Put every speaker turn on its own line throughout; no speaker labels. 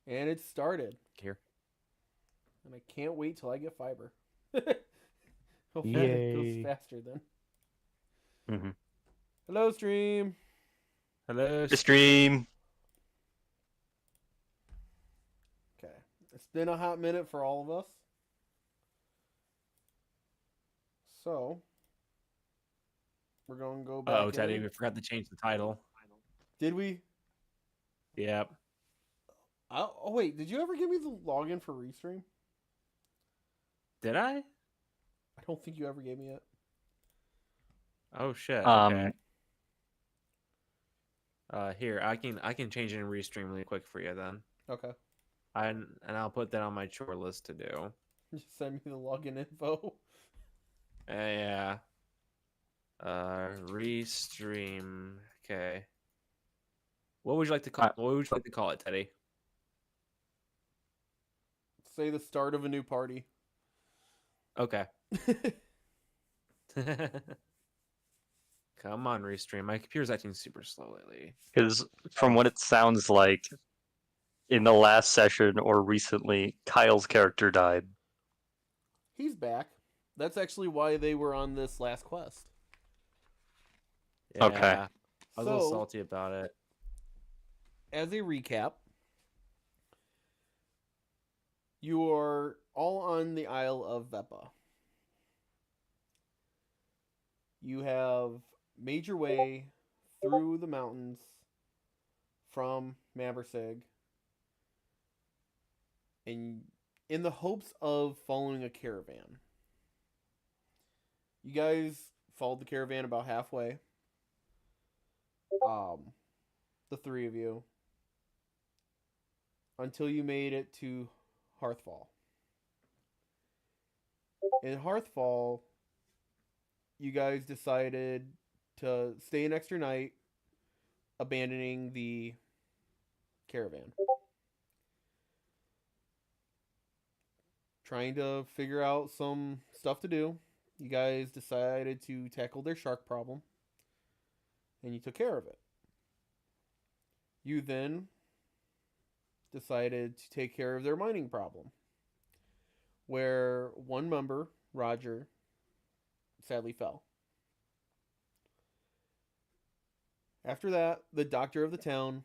And it started.
Here.
And I can't wait till I get fiber. Hopefully it goes
Yay.
faster then.
Mm-hmm.
Hello, stream.
Hello.
Stream.
Okay. It's been a hot minute for all of us. So, we're going to go back
Oh, Teddy,
in.
we forgot to change the title.
Did we?
Yep.
Oh, wait. Did you ever give me the login for Restream?
Did I?
I don't think you ever gave me it.
Oh shit.
Um,
Okay. Here, I can change it in Restream really quick for you then.
Okay.
And I'll put that on my chore list to do.
Just send me the login info.
Yeah. Restream. Okay. What would you like to call? What would you like to call it, Teddy?
Say the start of a new party.
Okay. Come on, Restream. My computer's acting super slow lately.
because from what it sounds like, in the last session or recently, Kyle's character died.
He's back. That's actually why they were on this last quest.
Yeah,
Okay.
I was a little salty about it.
As a recap, you are all on the Isle of Vepa. You have made your way through the mountains from Mabersig, and in the hopes of following a caravan. You guys followed the caravan about halfway. The three of you, until you made it to Hearthfall. In Hearthfall, you guys decided to stay an extra night, abandoning the caravan. Trying to figure out some stuff to do, you guys decided to tackle their shark problem, and you took care of it. You then decided to take care of their mining problem, where one member, Roger, sadly fell. After that, the doctor of the town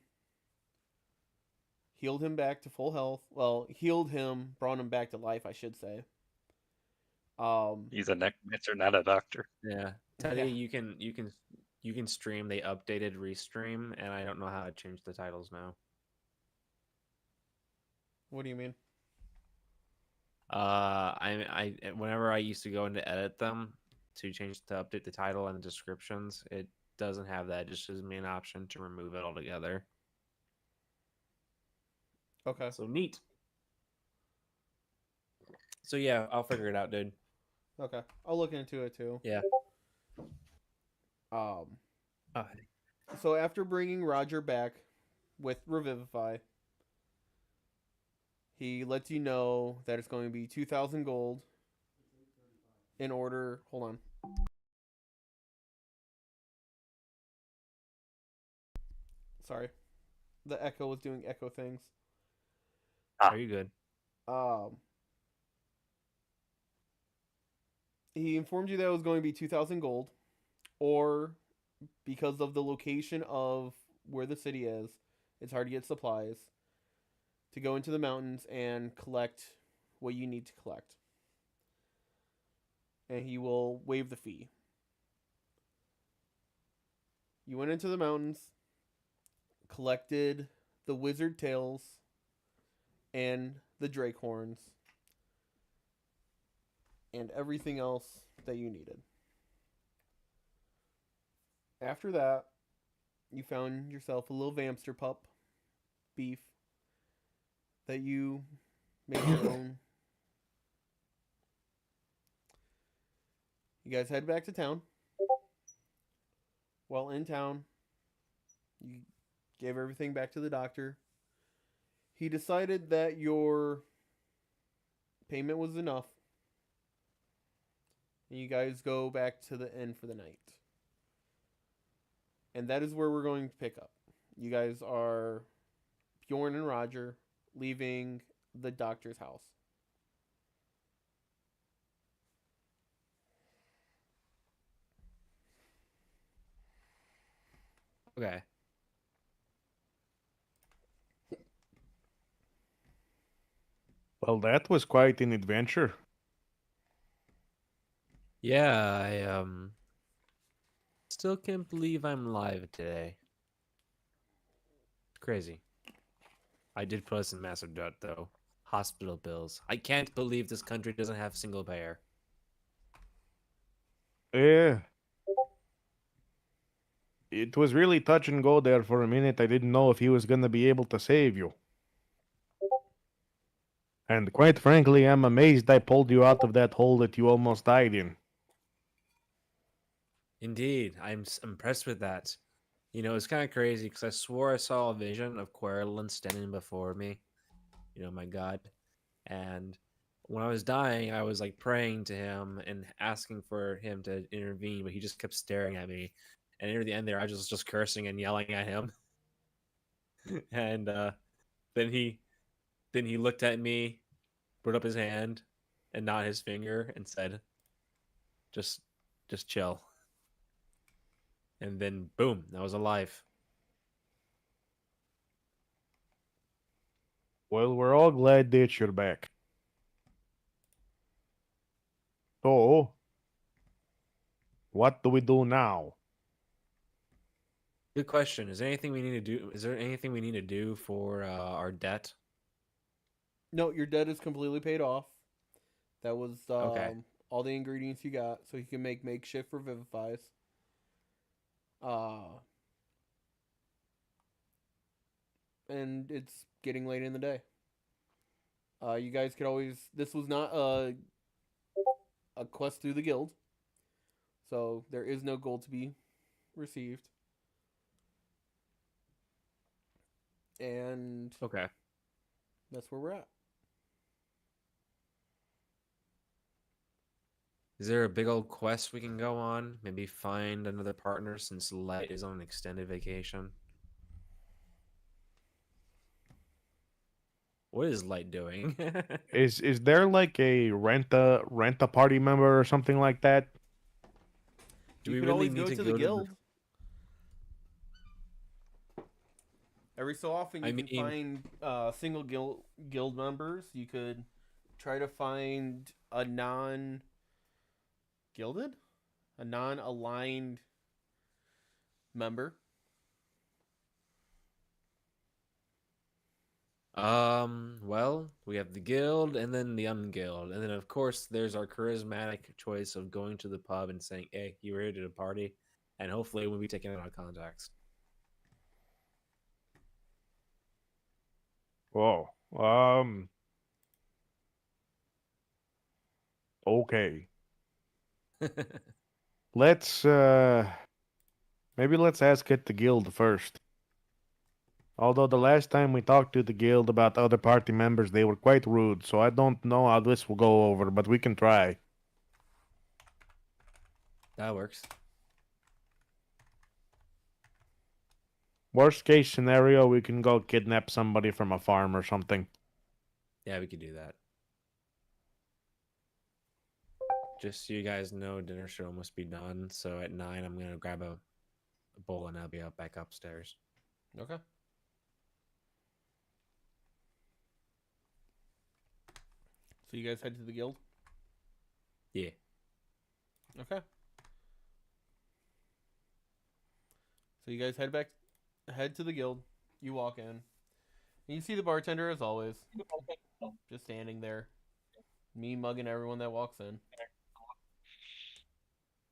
healed him back to full health. Well, healed him, brought him back to life, I should say.
He's a necromancer, not a doctor.
Yeah, Teddy,
Yeah.
you can stream. They updated Restream, and I don't know how to change the titles now.
What do you mean?
I whenever I used to go in to edit them to update the title and the descriptions, it doesn't have that. It just gives me an option to remove it altogether.
Okay.
So neat. So yeah, I'll figure it out, dude.
Okay. I'll look into it too.
Yeah.
Um. So after bringing Roger back with Revivify, he lets you know that it's going to be 2,000 gold in order. Hold on. Sorry. The echo was doing echo things.
Are you good?
Um, he informed you that it was going to be 2,000 gold, or because of the location of where the city is, it's hard to get supplies, to go into the mountains and collect what you need to collect. And he will waive the fee. You went into the mountains, collected the wizard tails and the drake horns, and everything else that you needed. After that, you found yourself a little Vamster pup, beef, that you made your own. You guys head back to town. While in town, you gave everything back to the doctor. He decided that your payment was enough, and you guys go back to the inn for the night. And that is where we're going to pick up. You guys are Bjorn and Roger leaving the doctor's house.
Okay.
Well, that was quite an adventure.
Yeah, I still can't believe I'm live today. It's crazy. I did put us in massive debt though. Hospital bills. I can't believe this country doesn't have single payer.
Yeah. It was really touch and go there for a minute. I didn't know if he was going to be able to save you. And quite frankly, I'm amazed I pulled you out of that hole that you almost died in.
Indeed, I'm impressed with that. You know, it's kind of crazy because I swore I saw a vision of Querlin standing before me. You know, my God. And when I was dying, I was like praying to him and asking for him to intervene, but he just kept staring at me. And near the end there, I was just cursing and yelling at him. And then he then he looked at me, put up his hand, and not his finger, and said, "Just, just chill." And then boom, I was alive.
Well, we're all glad that you're back. So, what do we do now?
Good question. Is there anything we need to do? Is there anything we need to do for our debt?
No, your debt is completely paid off. That was
Okay.
all the ingredients you got, so you can make makeshift revivifies. Uh, and it's getting late in the day. You guys could always. This was not a quest through the guild, so there is no gold to be received. And
Okay.
that's where we're at.
Is there a big old quest we can go on? Maybe find another partner since Light is on an extended vacation. What is Light doing?
Is there like a rent a party member or something like that?
Do
You
we
could
really
always
need
go
to
to the
go to the?
guild. Every so often,
I
you can
mean,
find single guild members. You could try to find a non-gilded, a non-aligned member.
well, we have the guild and then the unguild, and then of course there's our charismatic choice of going to the pub and saying, "Hey, you ready to party?" And hopefully we'll be taking it out of context.
Whoa. Okay. Let's maybe let's ask at the guild first. Although the last time we talked to the guild about other party members, they were quite rude, so I don't know how this will go over, but we can try.
That works.
Worst case scenario, we can go kidnap somebody from a farm or something.
Yeah, we could do that. Just so you guys know, dinner should almost be done. So at 9, I'm gonna grab a bowl and I'll be up back upstairs.
Okay. So you guys head to the guild.
Yeah.
Okay. So you guys head to the guild. You walk in. And you see the bartender as always, just standing there, me mugging everyone that walks in.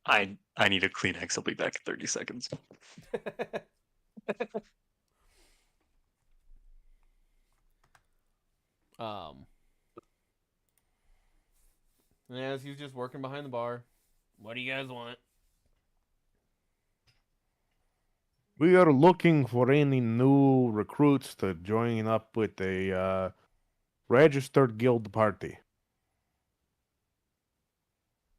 I need a Kleenex. I'll be back in 30 seconds.
um, and as he's just working behind the bar, what do you guys want?
We are looking for any new recruits to join up with a registered guild party.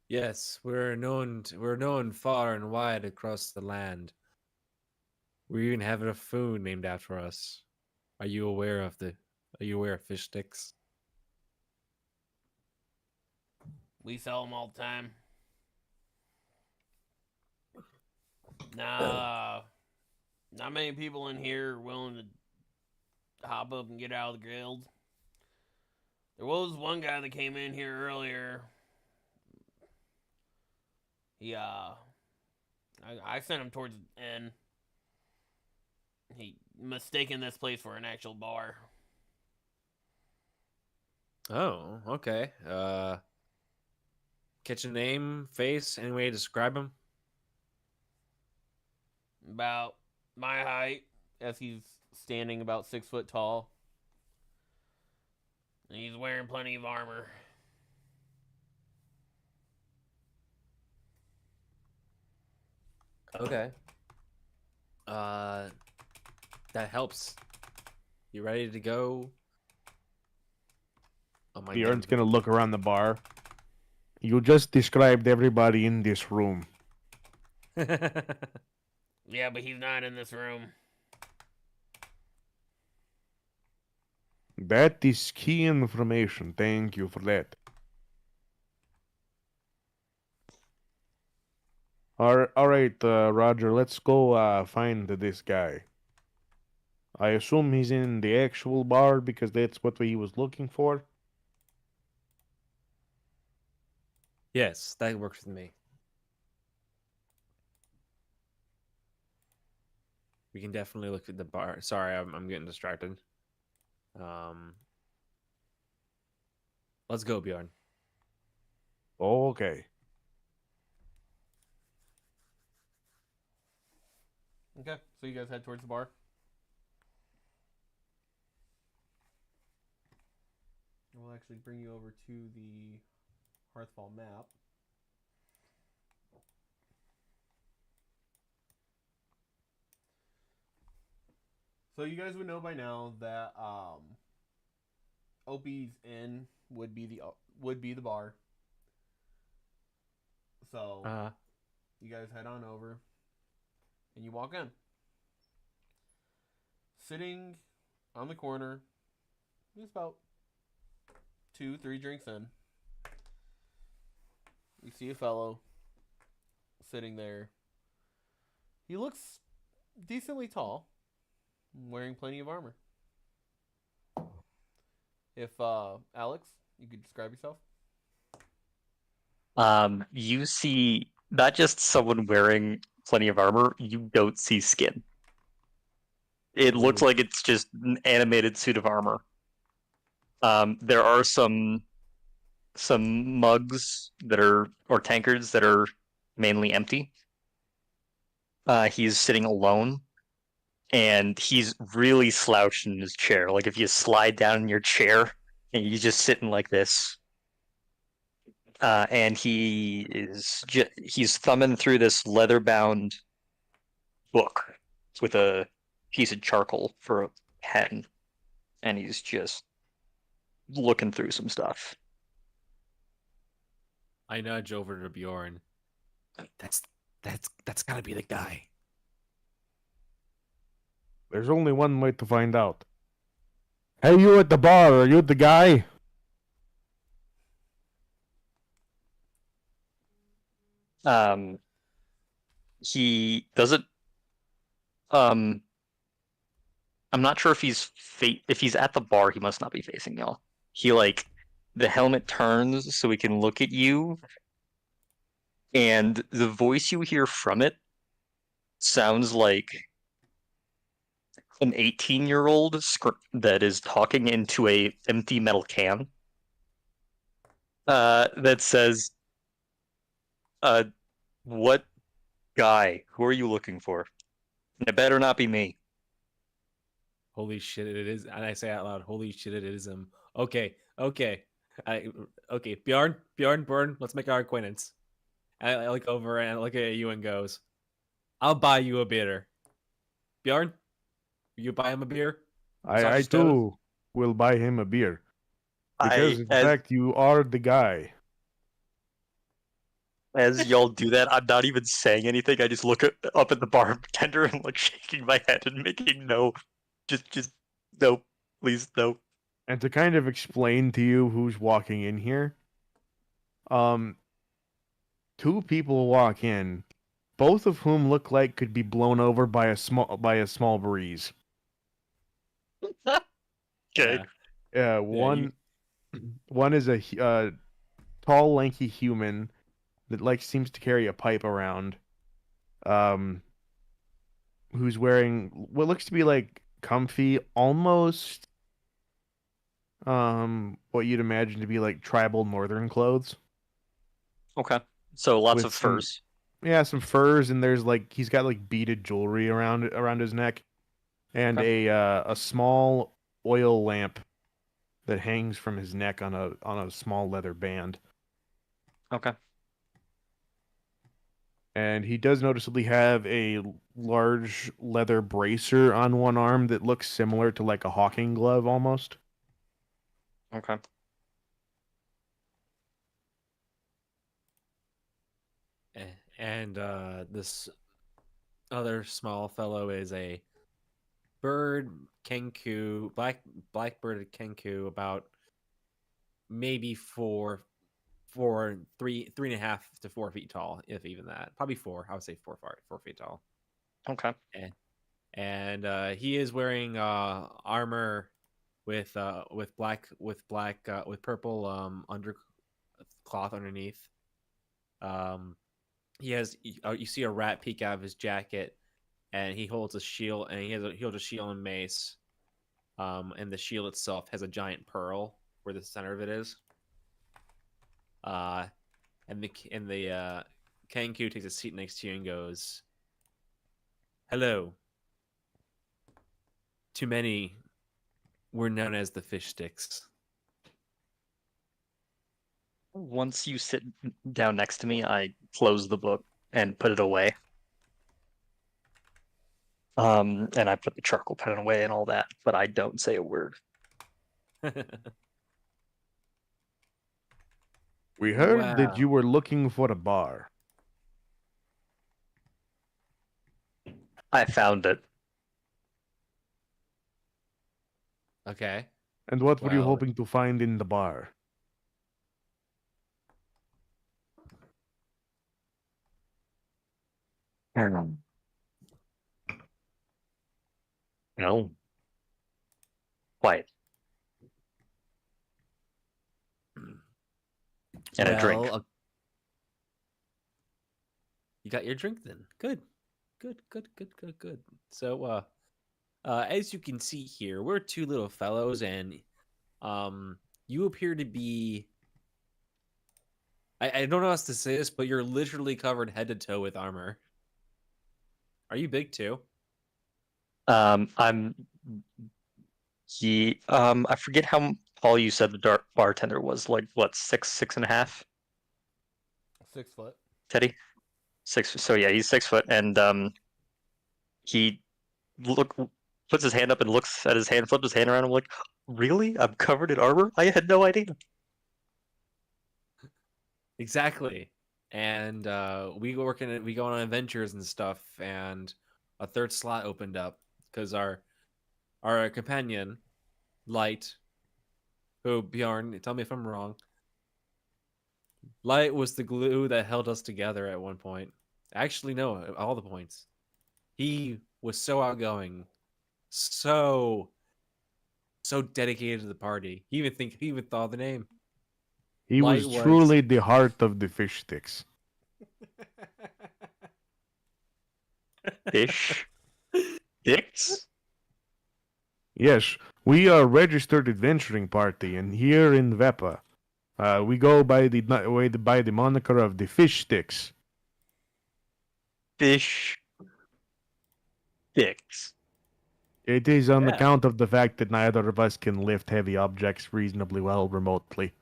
Yes, we're known far and wide across the land. We even have a food named after us. Are you aware of the Are you aware of fish sticks?
We sell them all the time. Nah, not many people in here are willing to hop up and get out of the guild. There was one guy that came in here earlier. He, I sent him towards the end. He mistaken this place for an actual bar.
Oh, okay. Kitchen name, face, any way to describe him?
About my height, as he's standing about 6 foot tall. And he's wearing plenty of armor.
Okay. That helps. You ready to go? Oh my
Bjorn's
god.
gonna look around the bar. You just described everybody in this room.
Yeah, but he's not in this room.
That is key information. Thank you for that. All right, Roger. Let's go find this guy. I assume he's in the actual bar because that's what he was looking for.
Yes, that works with me. We can definitely look at the bar. Sorry, I'm getting distracted. Let's go, Bjorn.
Okay.
Okay, so you guys head towards the bar. We'll actually bring you over to the Hearthfall map. So you guys would know by now that Opie's Inn would be the bar. So you guys head on over and you walk in. Sitting on the corner, he's about 2-3 drinks in. You see a fellow sitting there. He looks decently tall, wearing plenty of armor. If Alex, you could describe yourself.
You see not just someone wearing plenty of armor, you don't see skin. It looks
Ooh.
like it's just an animated suit of armor. There are some mugs that are or tankards that are mainly empty. He's sitting alone, and he's really slouched in his chair. Like if you slide down in your chair and you're just sitting like this. And he's thumbing through this leather-bound book with a piece of charcoal for a pen, and he's just looking through some stuff.
I nudge over to Bjorn. That's gotta be the guy.
There's only one way to find out. Hey, you at the bar, are you the guy?
He doesn't. I'm not sure if if he's at the bar. He must not be facing y'all. He the helmet turns so he can look at you, and the voice you hear from it sounds like an 18-year-old that is talking into a empty metal can. That says, "What guy? Who are you looking for? It better not be me."
Holy shit, it is. And I say out loud, holy shit, it is him. Okay. Okay, Bjorn, let's make our acquaintance. And I look over and I look at you and goes, I'll buy you a beer. Bjorn, will you buy him a beer?
I
Sausage toast?
too will buy him a beer. Because in fact you are the guy.
As y'all do that, I'm not even saying anything. I just look up at the bartender and shaking my head and making no, just no, please no.
And to kind of explain to you who's walking in here, um, two people walk in, both of whom look like could be blown over by a small breeze.
Okay.
Yeah,
One one is a tall, lanky human that like seems to carry a pipe around. Um, who's wearing what looks to be like comfy, almost what you'd imagine to be like tribal northern clothes
Okay. So lots
with
of furs.
some furs, and there's like he's got like beaded jewelry around his neck, and
Okay.
a small oil lamp that hangs from his neck on a small leather band.
Okay.
And he does noticeably have a large leather bracer on one arm that looks similar to like a hawking glove almost.
Okay.
And this other small fellow is a bird kenku, black-birded kenku, about maybe three and a half to 4 feet tall, if even that. Probably four. I would say 4 feet tall.
Okay.
And he is wearing armor with purple undercloth underneath. You see a rat peek out of his jacket, and he holds a shield, and he holds a shield and mace. And the shield itself has a giant pearl where the center of it is. And the Kanku takes a seat next to you and goes, "Hello. To many, we're known as the fish sticks."
Once you sit down next to me, I close the book and put it away. And I put the charcoal pen away and all that, but I don't say a word.
We heard that
Wow.
you were looking for a bar.
I found it.
Okay.
And what were you
Well,
hoping to find in the bar?
No. Quiet. And a drink.
You got your drink then. Good. Good. So, as you can see here, we're two little fellows, and you appear to be. I don't know how else to say this, but you're literally covered head to toe with armor. Are you big too?
I'm I forget how tall you said the dark bartender was, like what, 6'6.5"?
6 foot.
Teddy? 6, so yeah, he's 6 foot, and he puts his hand up and looks at his hand, flips his hand around, and I'm like, really? I'm covered in armor? I had no idea.
Exactly. And we go on adventures and stuff, and a third slot opened up because our companion, Light, who, Bjorn, tell me if I'm wrong. Light was the glue that held us together at one point. Actually, no, all the points. He was so outgoing, so dedicated to the party. He even thought of the name.
He
Light
was truly the heart of the fish sticks.
Fish sticks?
Yes, we are a registered adventuring party, and here in Vepa, we go by the moniker of the fish sticks.
Fish sticks.
It is on
Yeah.
account of the fact that neither of us can lift heavy objects reasonably well remotely.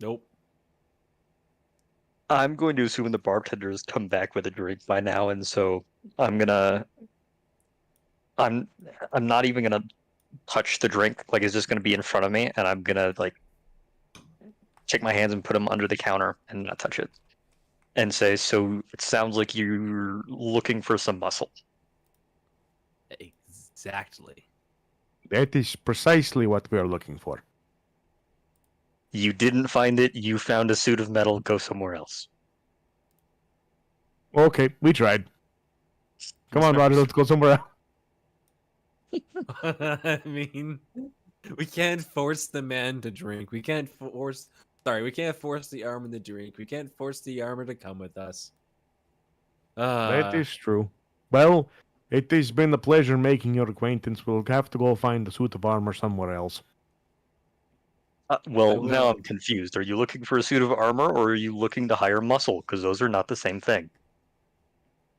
Nope.
I'm going to assume the bartender has come back with a drink by now, and so I'm not even gonna touch the drink. Like, it's just gonna be in front of me, and I'm gonna like take my hands and put them under the counter and not touch it, and say, "So it sounds like you're looking for some muscle."
Exactly.
That is precisely what we are looking for.
You didn't find it. You found a suit of metal. Go somewhere else.
Okay, we tried. Come on, Roger, let's go somewhere else.
I mean, we can't force the man to drink. We can't force. Sorry, we can't force the armor to drink. We can't force the armor to come with us.
That is true. Well, it has been a pleasure making your acquaintance. We'll have to go find the suit of armor somewhere else.
Well,
I
now
will-
I'm confused. Are you looking for a suit of armor, or are you looking to hire muscle? Because those are not the same thing.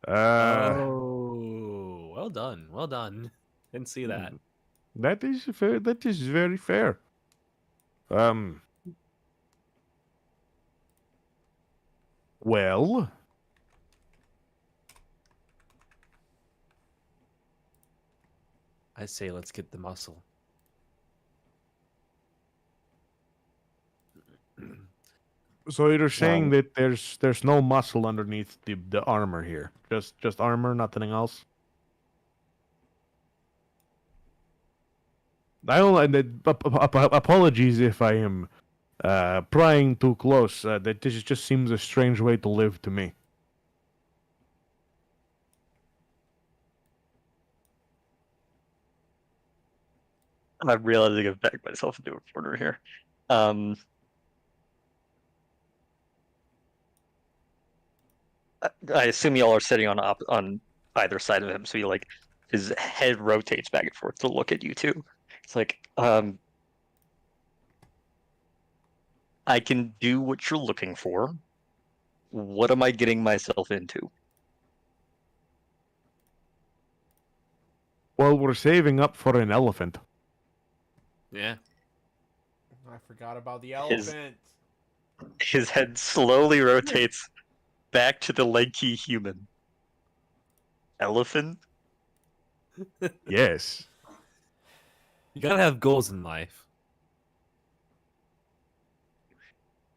Oh, well done. Well done. Didn't see that.
That is fair. That is very fair. Well,
I say let's get the muscle.
so you're saying
Um,
that there's no muscle underneath the armor here. Just armor, nothing else. I don't. Apologies if I am prying too close. That this just seems a strange way to live to me.
I'm realizing I've backed myself into a corner here. Um, I assume y'all are sitting on either side of him, so you like his head rotates back and forth to look at you too. It's like, I can do what you're looking for. What am I getting myself into?
Well, we're saving up for an elephant.
Yeah.
I forgot about the
His-
elephant.
His head slowly rotates back to the lanky human. Elephant?
Yes.
You gotta have goals in life.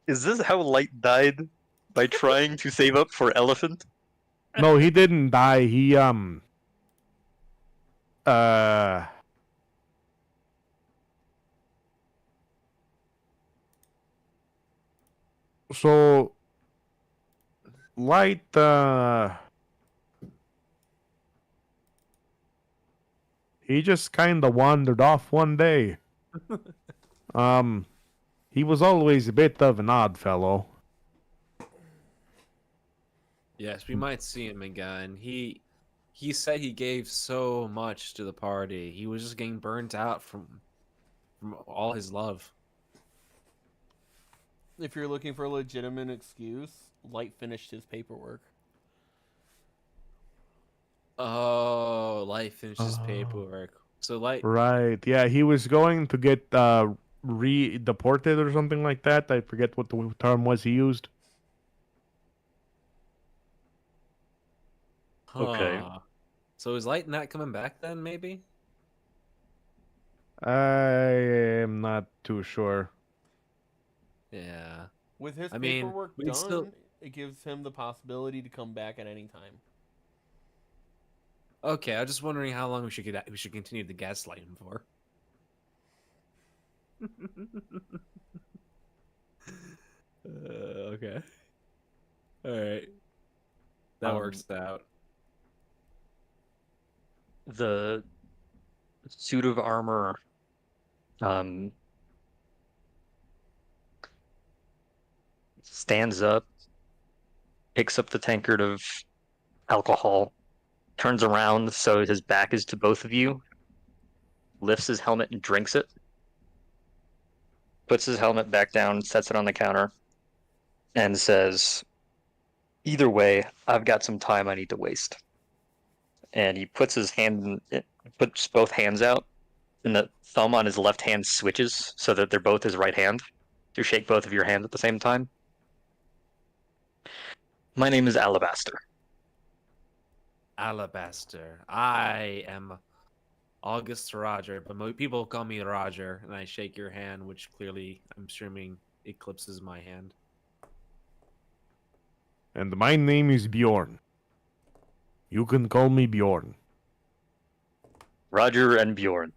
Is this how Light died? By trying to save up for elephant?
No, he didn't die. He uh so Light he just kind of wandered off one day. He was always a bit of an odd fellow.
Yes, we might see him again. He said he gave so much to the party. He was just getting burnt out from all his love.
If you're looking for a legitimate excuse, Light finished his paperwork.
Oh, Light finished his
Oh.
paperwork. So Light,
Right. Yeah, he was going to get re-deported or something like that. I forget what the term was he used.
Okay.
huh. So is Light not coming back then? Maybe.
I am not too sure.
Yeah.
With his
I mean,
paperwork
we
done,
still-
it gives him the possibility to come back at any time.
Okay, I was just wondering how long we should continue to gaslight him for. Okay. All right. That works out.
The suit of armor um stands up, picks up the tankard of alcohol, turns around so his back is to both of you, lifts his helmet and drinks it, puts his helmet back down, sets it on the counter, and says, "Either way, I've got some time I need to waste." And he puts puts both hands out, and the thumb on his left hand switches so that they're both his right hand to shake both of your hands at the same time. My name is Alabaster.
Alabaster. I am August Roger, but people call me Roger, and I shake your hand, which clearly, I'm assuming, eclipses my hand.
And my name is Bjorn. You can call me Bjorn.
Roger and Bjorn.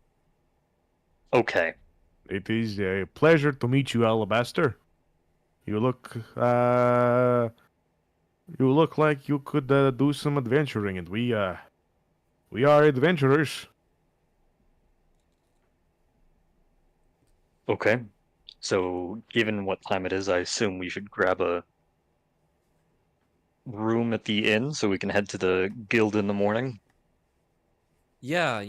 Okay.
It is a pleasure to meet you, Alabaster. You look like you could do some adventuring, and we are adventurers.
Okay. So, given what time it is, I assume we should grab a room at the inn so we can head to the guild in the morning.
Yeah,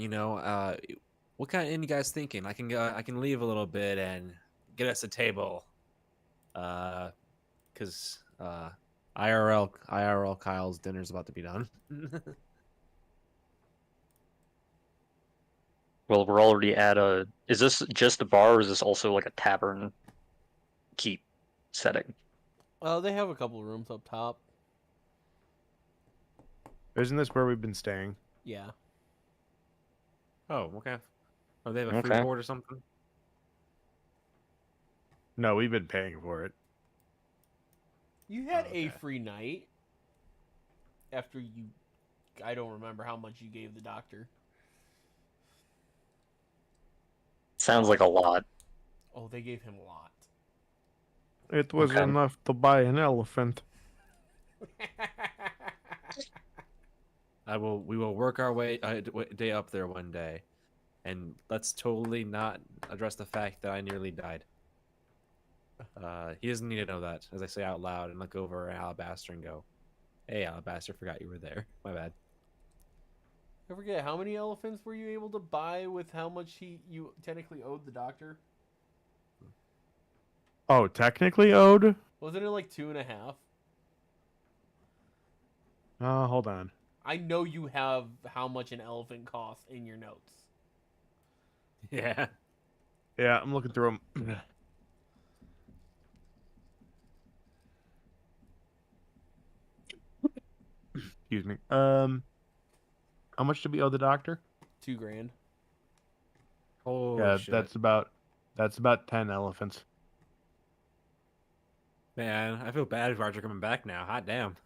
what kind of inn you guys thinking? I can leave a little bit and get us a table. Because IRL Kyle's dinner's about to be done.
Well, we're already at a. Is this just a bar, or is this also like a tavern keep setting?
They have a couple rooms up top.
Isn't this where we've been staying?
Yeah.
Oh, okay. Oh, they have a food
Okay.
court or something?
No, we've been paying for it.
You had
Oh, okay.
a free night after you. I don't remember how much you gave the doctor.
Sounds like a lot.
Oh, they gave him a lot.
It was
Okay.
enough to buy an elephant.
We will work our day up there one day, and let's totally not address the fact that I nearly died. He doesn't need to know that, as I say out loud and look over at Alabaster and go, "Hey, Alabaster, forgot you were there. My bad."
I forget, how many elephants were you able to buy with how much you technically owed the doctor?
Oh, technically owed?
Wasn't it like 2.5?
Hold on.
I know you have how much an elephant costs in your notes.
Yeah.
Yeah, I'm looking through them. Excuse me. How much did we owe the doctor?
$2,000.
Holy
Yeah,
shit.
that's about 10 elephants.
Man, I feel bad for Archer coming back now. Hot damn.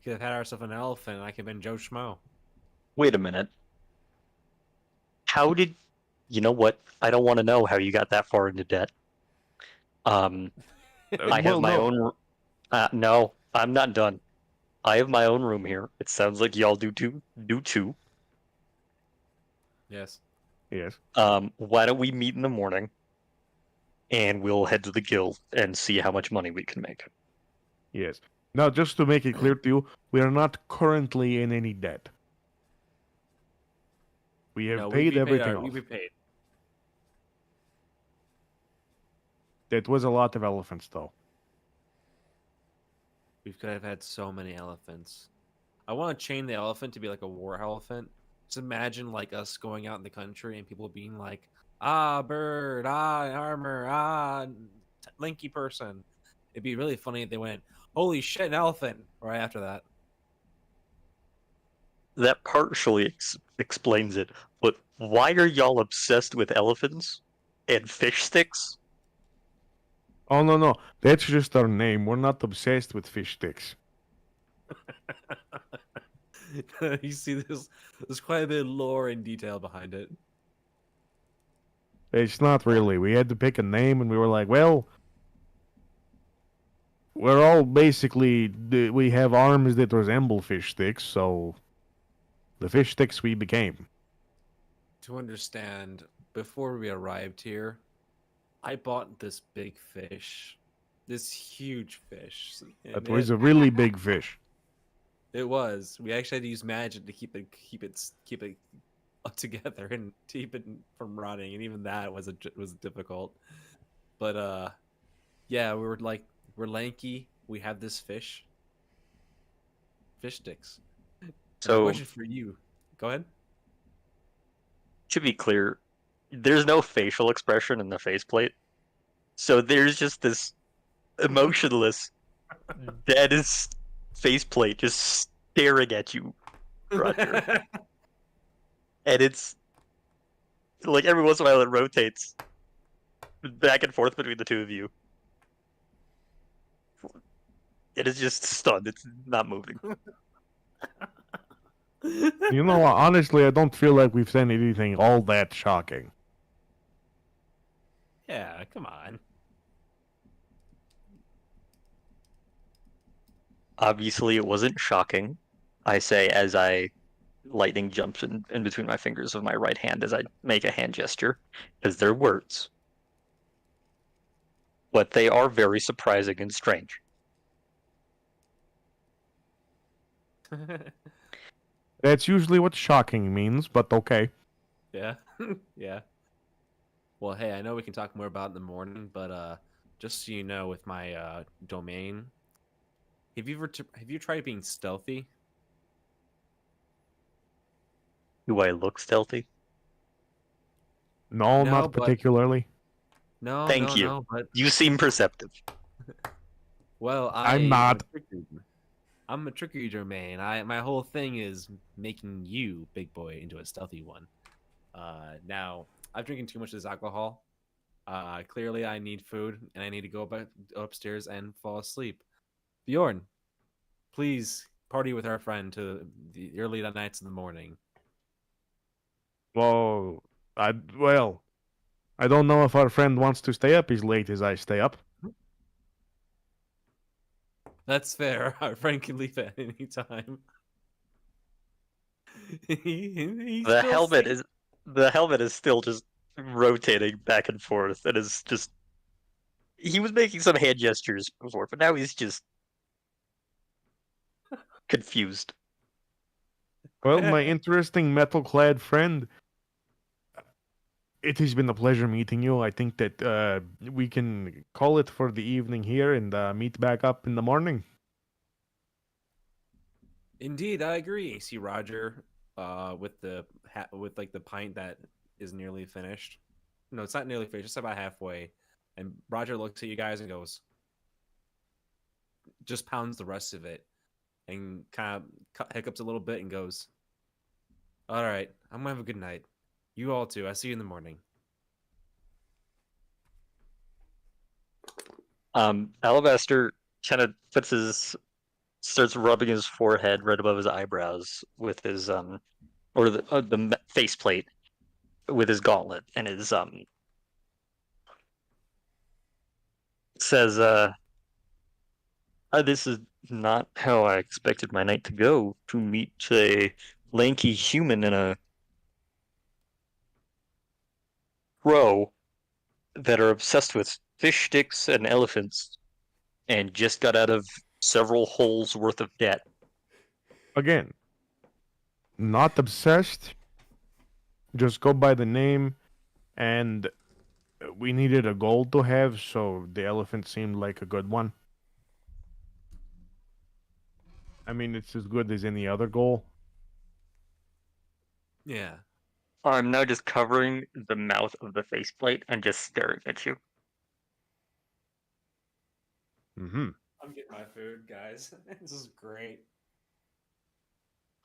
Could have had ourselves an elephant and I could have been Joe Schmo.
Wait a minute. How did you know what? I don't want to know how you got that far into debt. I have
Well,
my
no.
own. No, I'm not done. I have my own room here. It sounds like y'all do too. Do too.
Yes.
Yes.
Why don't we meet in the morning, and we'll head to the guild and see how much money we can make.
Yes. Now, just to make it clear to you, we are not currently in any debt. We have
No,
paid everything off.
We paid.
It was a lot of elephants, though.
We could have had so many elephants. I want to chain the elephant to be like a war elephant. Just imagine like us going out in the country and people being like, "Ah, bird, ah, armor, ah, lanky person." It'd be really funny if they went, "Holy shit, an elephant!" right after that.
That partially explains it, but why are y'all obsessed with elephants and fish sticks?
Oh, no. That's just our name. We're not obsessed with fish sticks.
You see, there's quite a bit of lore and detail behind it.
It's not really. We had to pick a name, and we were like, well, we're all basically. We have arms that resemble fish sticks, so the fish sticks we became.
To understand, before we arrived here, I bought this big fish, this huge fish. And
That was a really big fish.
it was. We actually had to use magic to keep it together and keep it from rotting, and even that was difficult. But yeah, we're lanky. We have this fish sticks. And my
So,
question for you, go ahead.
to be clear, there's no facial expression in the faceplate. So there's just this emotionless, dead as faceplate just staring at you, Roger. And it's like every once in a while it rotates back and forth between the two of you. It is just stunned. It's not moving.
You know, honestly, I don't feel like we've said anything all that shocking.
Yeah, come on.
Obviously, it wasn't shocking. I say as I lightning jumps in between my fingers of my right hand as I make a hand gesture, because they're words. But they are very surprising and strange.
That's usually what shocking means, but okay.
Yeah. Yeah. Well, hey, I know we can talk more about it in the morning, but just so you know, with my domain, have you tried being stealthy?
Do I look stealthy?
No,
No,
not
but
particularly.
Thank you.
no, but
You seem perceptive.
well,
I'm not.
I'm a tricky domain. My whole thing is making you, big boy, into a stealthy one. Now I'm drinking too much of this alcohol. Clearly I need food and I need to go back upstairs and fall asleep. Bjorn, please party with our friend to the early nights in the morning.
Well, well, I don't know if our friend wants to stay up as late as I stay up.
That's fair. Our friend can leave at any time. He's
The
still
helmet
safe.
is the helmet is still just rotating back and forth. It is just he was making some hand gestures before, but now he's just confused.
Well, my interesting metal-clad friend, it has been a pleasure meeting you. I think that we can call it for the evening here and meet back up in the morning.
Indeed, I agree. See Roger, with with like the pint that is nearly finished. No, it's not nearly finished. It's about halfway. And Roger looks at you guys and goes, just pounds the rest of it, and kind of hiccups a little bit and goes, "All right, I'm gonna have a good night. You all too. I see you in the morning."
Alabaster kind of starts rubbing his forehead right above his eyebrows with his or the faceplate with his gauntlet and his says this is not how I expected my night to go, to meet a lanky human in a row that are obsessed with fish sticks and elephants and just got out of several holes worth of debt.
Again, not obsessed. Just go by the name, and we needed a goal to have, so the elephant seemed like a good one. I mean, it's as good as any other goal.
Yeah.
I'm now just covering the mouth of the faceplate and just staring at you.
Mm-hmm.
I'm getting my food, guys. This is great.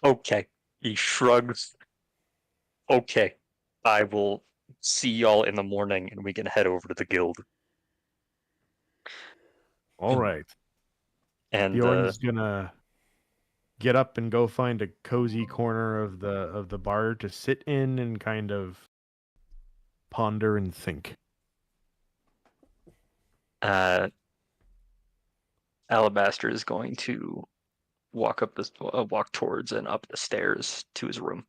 Okay. He shrugs. Okay. I will see y'all in the morning and we can head over to the guild.
All right.
And
Bjorn's gonna get up and go find a cozy corner of the bar to sit in and kind of ponder and think.
Alabaster is going to walk towards and up the stairs to his room.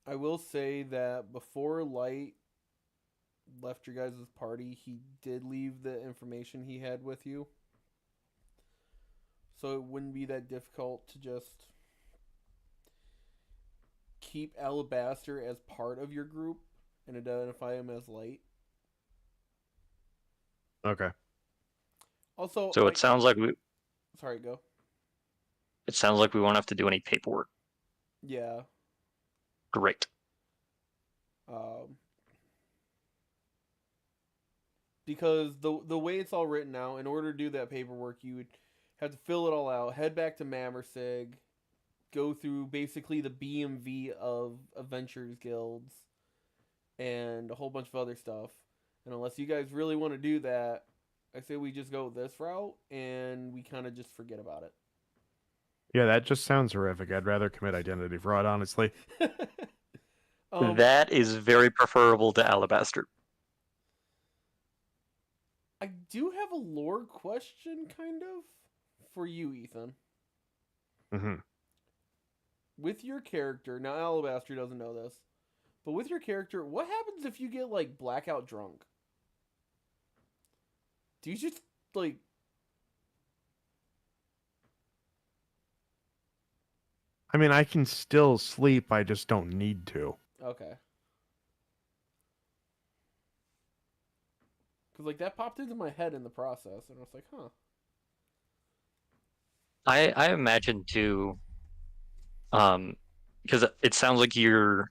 I will say that before Light left your guys' party, he did leave the information he had with you. So it wouldn't be that difficult to just keep Alabaster as part of your group and identify him as Light.
Okay.
Also,
So
like, sorry, go.
it sounds like we won't have to do any paperwork.
Yeah.
Great.
Because the way it's all written now, in order to do that paperwork, you would have to fill it all out, head back to Mamersig, go through basically the BMV of Adventures Guilds, and a whole bunch of other stuff. And unless you guys really want to do that, I say we just go this route and we kind of just forget about it.
Yeah, that just sounds horrific. I'd rather commit identity fraud, honestly.
That is very preferable to Alabaster.
I do have a lore question, kind of, for you, Ethan.
Hmm.
With your character, now Alabaster doesn't know this, but with your character, what happens if you get like blackout drunk? Do you just like
I mean, I can still sleep. I just don't need to.
okay? Because like that popped into my head in the process, and I was like, huh.
I imagine too, because it sounds like you're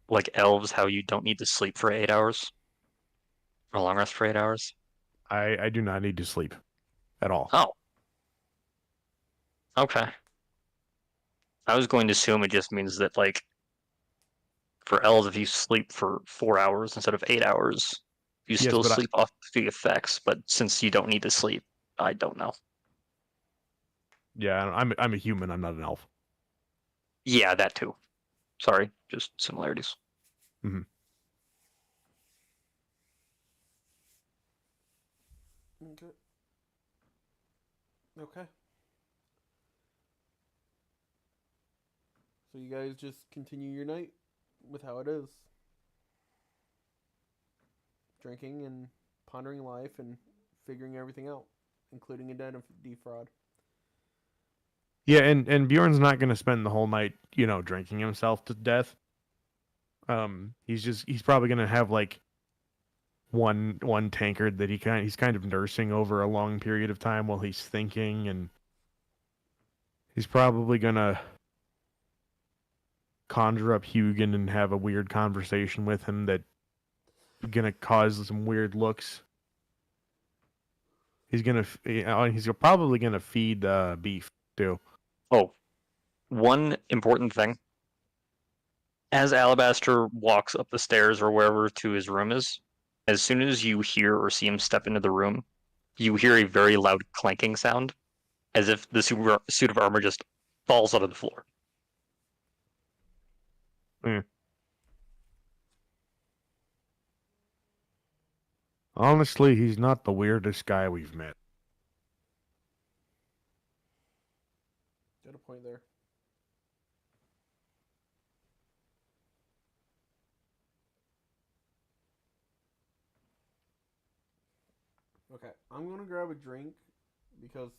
like elves, how you don't need to sleep for 8 hours or long rest for 8 hours.
I do not need to sleep at all.
Oh, okay. I was going to assume it just means that like for elves, if you sleep for 4 hours instead of 8 hours, you
Yes,
still
but
sleep off the effects. But since you don't need to sleep, I don't know.
yeah, I'm a human. I'm not an elf.
Yeah, that too. Sorry, just similarities.
Hmm.
Okay. Okay. So you guys just continue your night with how it is, drinking and pondering life and figuring everything out, including identity fraud.
Yeah, and Bjorn's not gonna spend the whole night, drinking himself to death. He's probably gonna have like one tankard that he's kind of nursing over a long period of time while he's thinking, and he's probably gonna conjure up Hugin and have a weird conversation with him that gonna cause some weird looks. He's probably gonna feed beef too.
Oh, one important thing. As Alabaster walks up the stairs or wherever to his room is, as soon as you hear or see him step into the room, you hear a very loud clanking sound, as if the suit of armor just falls out of the floor.
Eh. Honestly, he's not the weirdest guy we've met.
Got a point there. Okay, I'm gonna grab a drink because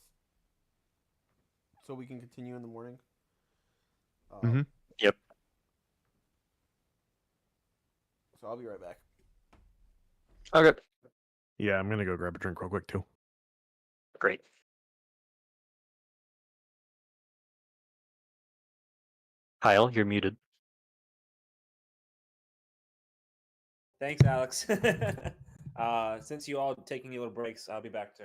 so we can continue in the morning.
Hmm.
Yep,
So I'll be right back.
okay,
Yeah, I'm gonna go grab a drink real quick too.
great. Kyle, you're muted.
Thanks, Alex. Since you all taking your little breaks, I'll be back too.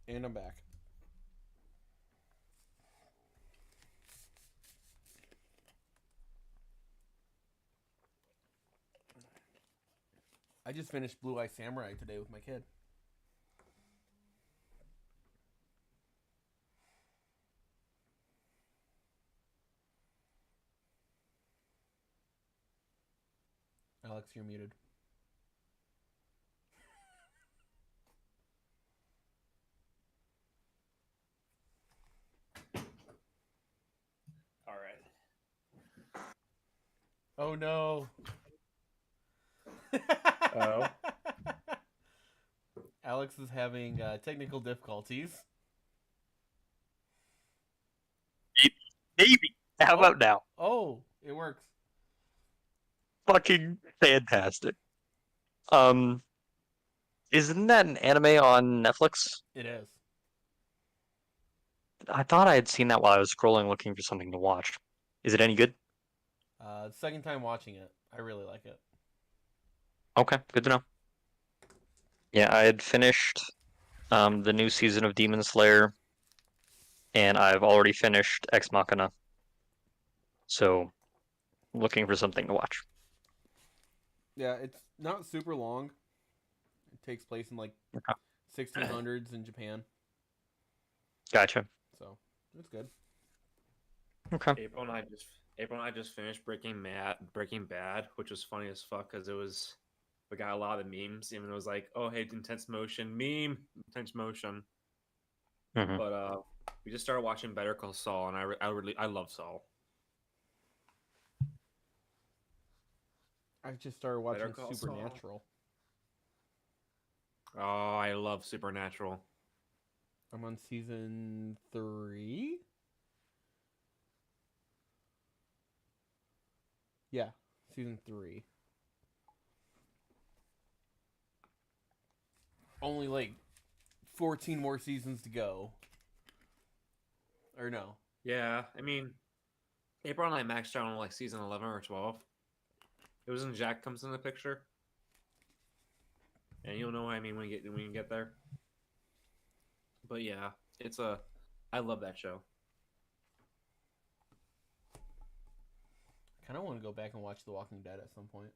And I'm back. I just finished Blue Eye Samurai today with my kid. Alex, you're muted.
All right.
Oh no.
Oh.
Alex is having technical difficulties.
Maybe. How
Oh.
about now?
Oh, it works.
Fucking fantastic. Isn't that an anime on Netflix?
It is.
I thought I had seen that while I was scrolling looking for something to watch. Is it any good?
Second time watching it. I really like it.
Okay, good to know. Yeah, I had finished the new season of Demon Slayer, and I've already finished Ex Machina. So, looking for something to watch.
Yeah, it's not super long. It takes place in like
Okay.
1600s in Japan.
Gotcha.
So, it's good.
Okay.
April and I just finished Breaking Bad, which was funny as fuck because we got a lot of memes. Even it was like, oh hey, intense motion meme, intense motion.
Mhm.
But we just started watching Better Call Saul, and I love Saul.
I just started
Better
watching
Call Saul.
Supernatural.
Oh, I love Supernatural.
I'm on season 3. Yeah, season 3. Only like 14 more seasons to go. Or no.
Yeah, I mean, April and I maxed out on like season 11 or 12. It was when Jack comes in the picture, and you'll know what I mean when you get there. But yeah, I love that show.
I kind of want to go back and watch The Walking Dead at some point.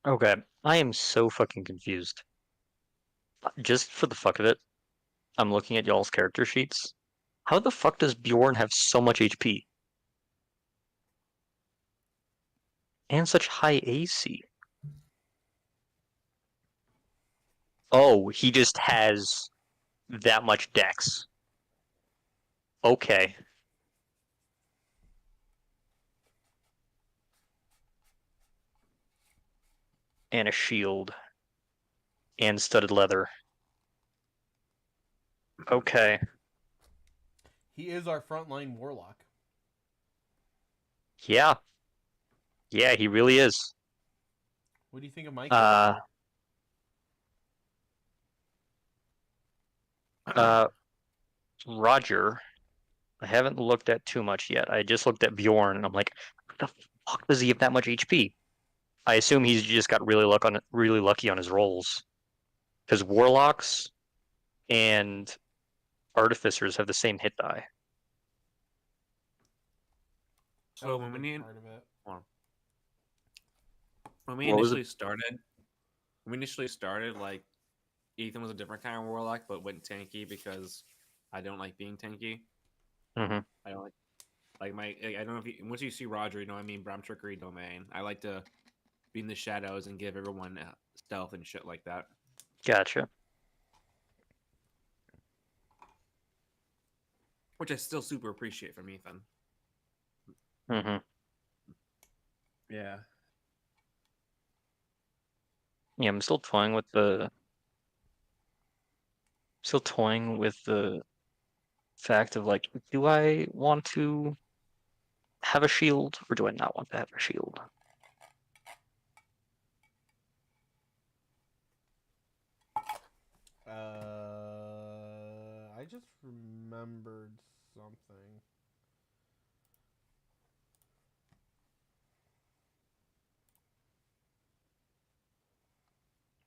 Okay, I am so fucking confused. Just for the fuck of it, I'm looking at y'all's character sheets. How the fuck does Bjorn have so much HP? And such high AC? Oh, he just has that much dex. Okay. And a shield. And studded leather. Okay.
He is our frontline warlock.
Yeah. Yeah, he really is.
What do you think of my
Uh,
character?
Roger. I haven't looked at too much yet. I just looked at Bjorn and I'm like, what the fuck does he have that much HP? I assume he's just got really lucky on his rolls. Because warlocks and artificers have the same hit die.
That
So
was a big part of it.
when we
What was it?
initially started, like Ethan was a different kind of warlock, but went tanky because I don't like being tanky.
Mm-hmm.
I don't I don't know if once you see Roger, you know what I mean. Bram trickery domain. I like to be in the shadows and give everyone stealth and shit like that.
Gotcha.
Which I still super appreciate from Ethan.
Mm-hmm.
Yeah.
Yeah, I'm still toying with the fact of like, do I want to have a shield or do I not want to have a shield?
I just remembered something.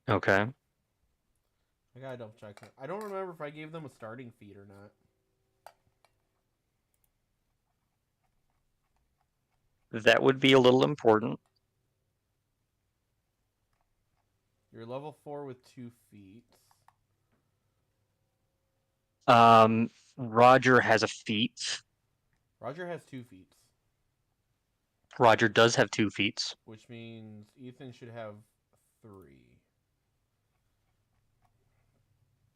Okay.
I gotta double check. I don't remember if I gave them a starting feat or not.
That would be a little important.
You're level 4 with 2 feet.
Roger has a feat.
Roger has 2 feet,
Roger does have 2 feats.
which means Ethan should have 3.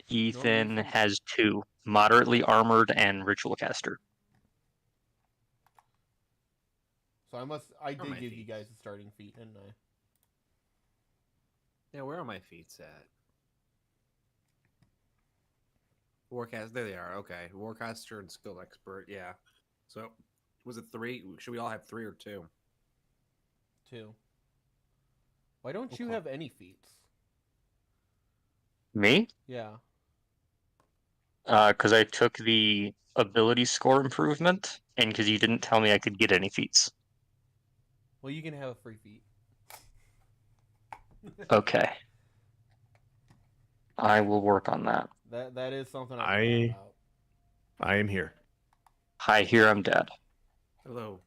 Ethan
Ethan-
has 2. Moderately armored and ritual caster.
So I
Where are
did
my
give you
feats?
guys a starting feat, didn't I?
Yeah, where are my feats at? Warcast, there they are. Okay, Warcaster and Skill Expert. Yeah. So, was it 3? Should we all have 3 or 2?
2. Why don't you
Okay.
have any feats?
Me?
Yeah.
Because I took the ability score improvement, and because you didn't tell me I could get any feats.
Well, you can have a free feat.
Okay. I will work on that.
That is something I
I-
forgot about.
I am here.
Hi, here I'm dead.
Hello.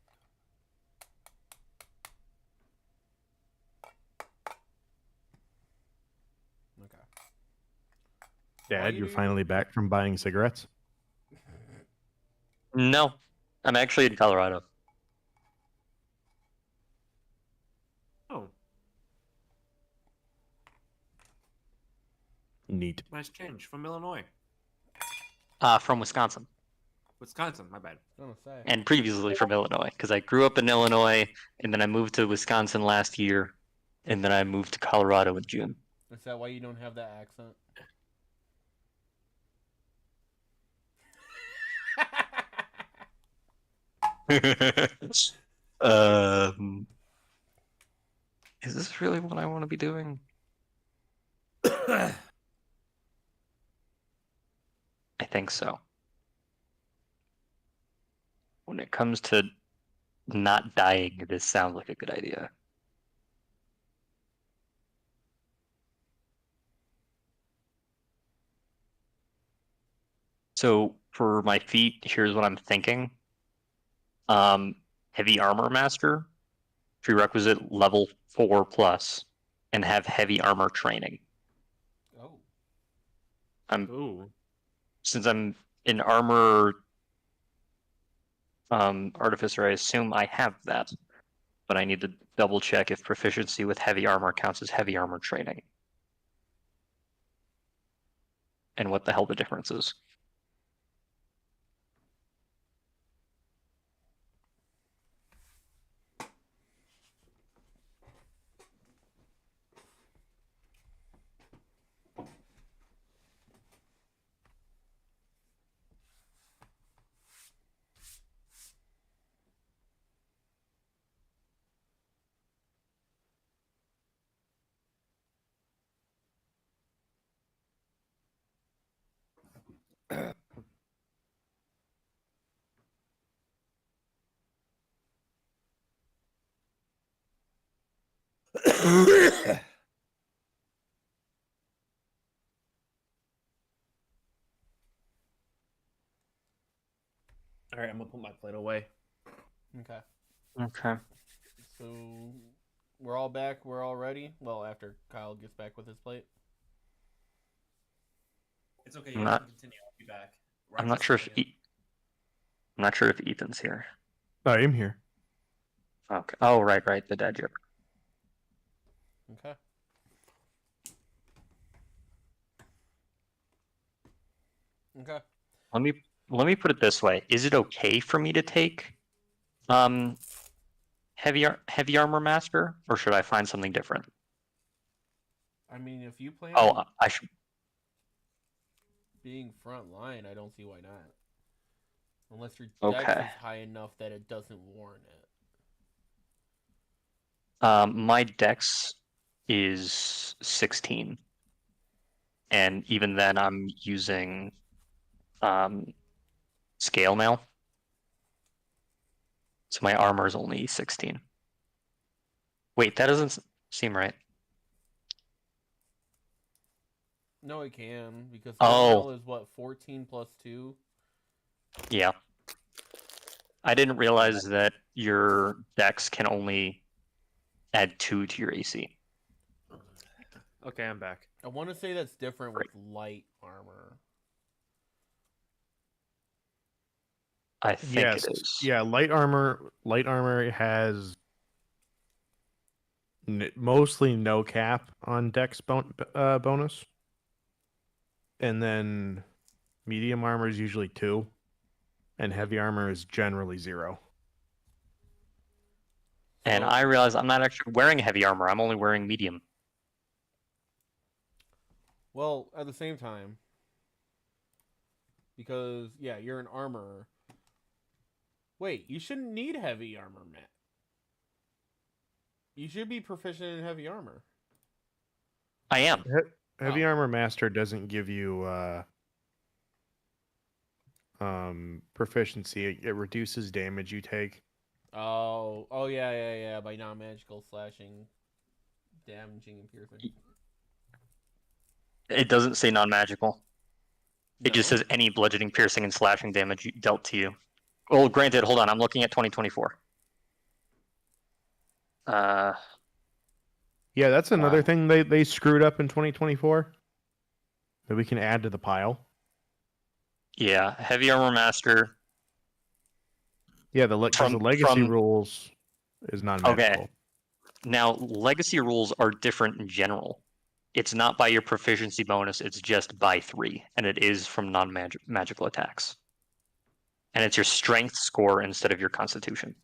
Okay.
Dad,
you
you're
do-
finally back from buying cigarettes?
No, I'm actually in Colorado.
Oh,
Neat.
nice change from Illinois.
From Wisconsin,
Wisconsin, my bad.
I was gonna say.
and previously from Illinois, because I grew up in Illinois, and then I moved to Wisconsin last year, and then I moved to Colorado in June.
Is that why you don't have that accent?
um, is this really what I want to be doing? I think so. When it comes to not dying, this sounds like a good idea. So for my feat, here's what I'm thinking. Heavy armor master, prerequisite level 4 plus, and have heavy armor training.
Oh.
Ooh.
Since I'm in armor artificer, I assume I have that, but I need to double check if proficiency with heavy armor counts as heavy armor training. And what the hell the difference is.
All right, I'm gonna put my plate away.
Okay.
Okay.
So we're all back. We're all ready. Well, after Kyle gets back with his plate.
It's okay.
I'm
You
not-
can continue. I'll be back.
I'm not sure if I'm not sure if Ethan's here.
I am here.
Okay. Oh, right, the dad joke.
Okay. Okay.
Let me put it this way. Is it okay for me to take heavy armor master, or should I find something different?
I mean, if you plan
Oh,
on
I should.
being front line, I don't see why not. Unless your dex
Okay.
is high enough that it doesn't warrant it.
My dex is 16, and even then, I'm using scale mail, so my armor is only 16. Wait, that doesn't seem right.
No, it can because
Oh.
scale mail is what 14 plus 2.
Yeah. I didn't realize that your dex can only add 2 to your AC.
Okay, I'm back.
I want to say that's different
Great.
with light armor.
I think it is.
Yeah, light armor. Light armor has mostly no cap on dex bonus, and then medium armor is usually 2, and heavy armor is generally 0.
And
So,
I realize I'm not actually wearing heavy armor. I'm only wearing medium.
well, at the same time, because yeah, you're an armorer. Wait, you shouldn't need heavy armor, Matt. You should be proficient in heavy armor.
I am.
Heavy
Oh.
armor master doesn't give you proficiency. It reduces damage you take.
Oh yeah. By non-magical slashing, damaging, and piercing.
It doesn't say non-magical. It just
No?
says any bludgeoning, piercing, and slashing damage dealt to you. Well, granted, hold on. I'm looking at 2024.
Yeah, that's another
Wow.
thing they screwed up in 2024 that we can add to the pile.
Yeah, heavy armor master.
Yeah, because the legacy rules is non-magical.
Okay. Now, legacy rules are different in general. It's not by your proficiency bonus, it's just by 3, and it is from non-magical attacks. And it's your strength score instead of your constitution.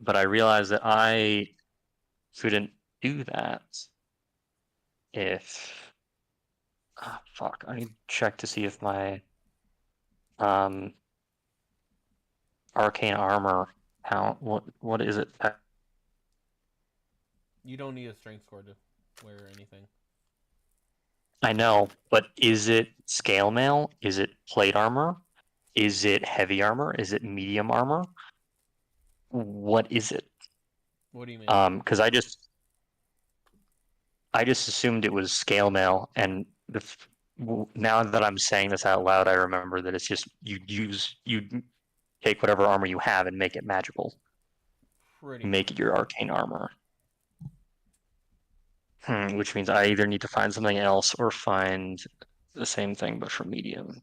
But I realized that I couldn't do that if... Ah, fuck, I need to check to see if my arcane armor count. What is it?
You don't need a strength score to wear anything.
I know, but is it scale mail? Is it plate armor? Is it heavy armor? Is it medium armor? What is it?
What do you mean?
Because I just assumed it was scale mail, and now that I'm saying this out loud, I remember that it's just you take whatever armor you have and make it magical,
Pretty
make
much.
it your arcane armor. Which means I either need to find something else or find the same thing but for medium.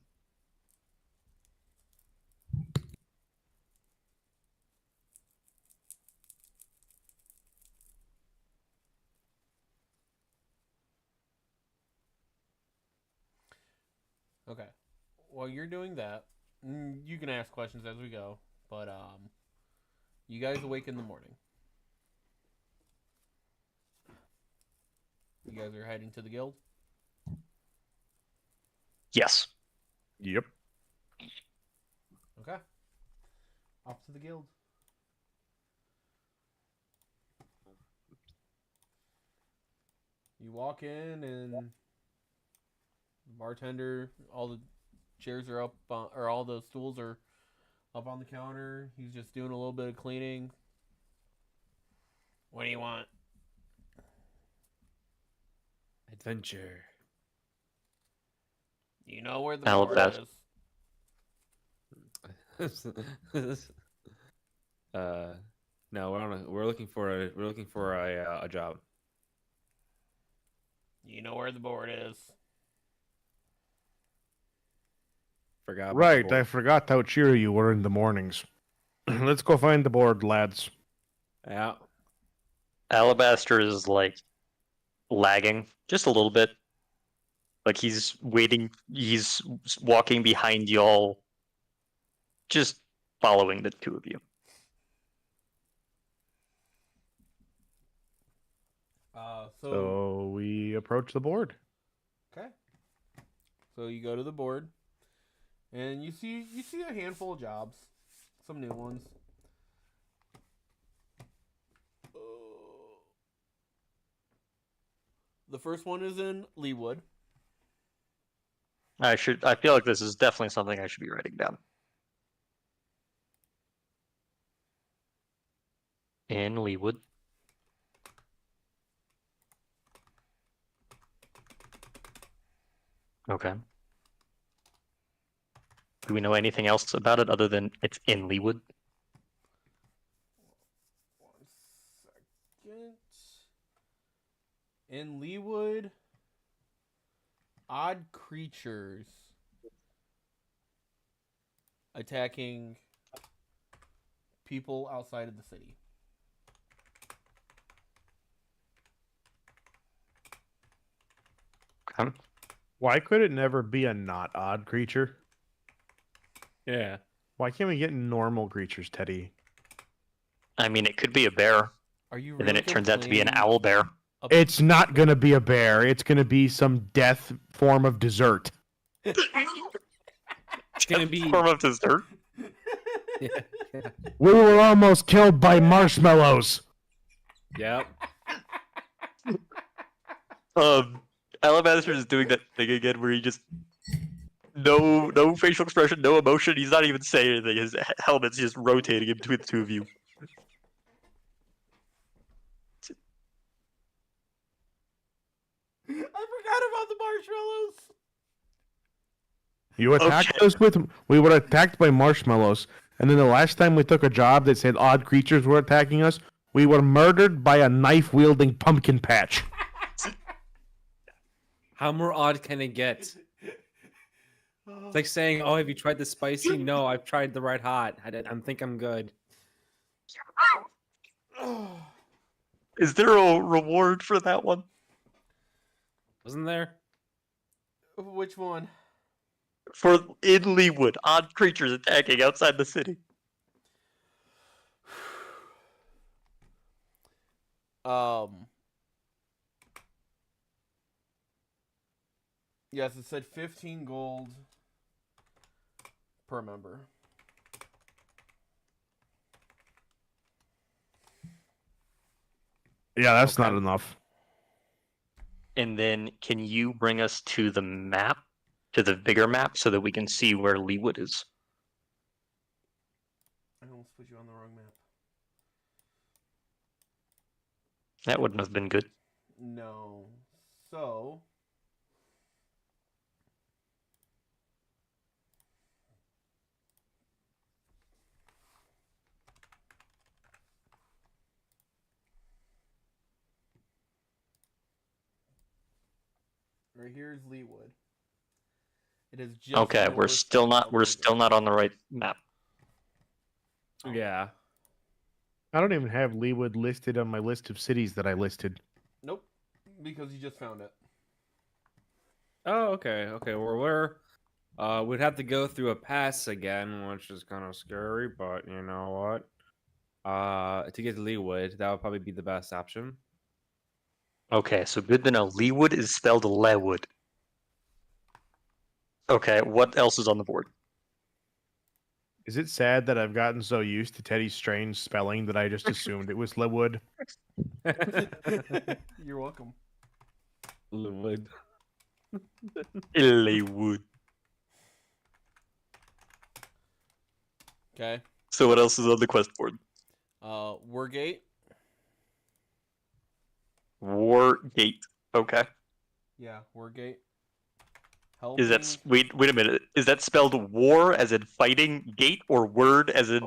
Okay. While you're doing that, you can ask questions as we go, but you guys awake in the morning. You guys are heading to the guild?
Yes.
Yep.
Okay. Off to the guild. You walk in and the bartender, all the chairs are up, or all the stools are up on the counter. He's just doing a little bit of cleaning. What do you want?
Adventure.
You know where the board is.
No, we're looking for a job.
You know where the board is.
Forgot. about the
Right, I
board.
forgot how cheery you were in the mornings. Let's go find the board, lads.
Yeah.
Alabaster is like lagging just a little bit. Like he's waiting, he's walking behind y'all, just following the two of you.
So we approach the board.
Okay. So you go to the board, and you see a handful of jobs, some new ones. The first one is in Leewood.
I feel like this is definitely something I should be writing down. In Leewood. Okay. Do we know anything else about it other than it's in Leewood?
1 second. In Leewood, odd creatures attacking people outside of the city.
Okay.
Why could it never be a not odd creature?
Yeah.
Why can't we get normal creatures, Teddy?
I mean, it could be a bear,
Are you
and
really
then it turns out to be an
complaining
owl bear.
ab-
It's not gonna be a bear. It's gonna be some death form of dessert.
It's gonna be.
Form of dessert.
Yeah.
We were almost killed by marshmallows.
Yep.
Alabaster is doing that thing again where he just no facial expression, no emotion. He's not even saying anything. His helmet's just rotating in between the two of you.
I forgot about the marshmallows.
You attacked
Okay.
us with. We were attacked by marshmallows, and then the last time we took a job that said odd creatures were attacking us, we were murdered by a knife-wielding pumpkin patch.
How more odd can it get? It's like saying, "Oh, have you tried the spicy?" No, I've tried the red hot. I think I'm good.
Is there a reward for that one?
Wasn't there?
Which one?
For in Leewood, odd creatures attacking outside the city.
Yes, it said 15 gold per member.
Yeah, that's not
Okay.
enough.
And then can you bring us to the map, to the bigger map, so that we can see where Leewood is?
I almost put you on the wrong map.
That wouldn't have been good.
No. So. Right here is Leewood. It is just
Okay, we're
north
still
of
not
Alberta.
on the right map.
Yeah.
I don't even have Leewood listed on my list of cities that I listed.
Nope, because you just found it.
Oh, okay. Okay. Well, we'd have to go through a pass again, which is kind of scary, but you know what? To get to Leewood, that would probably be the best option.
Okay, so good to know. Leewood is spelled Lewood. Okay, what else is on the board?
Is it sad that I've gotten so used to Teddy's strange spelling that I just assumed it was Lewood?
You're welcome.
Leewood.
Leewood.
Okay.
So what else is on the quest board?
Wargate.
Wargate. Okay.
Yeah, Wargate.
Is that wait a minute? Is that spelled war as in fighting gate or word as in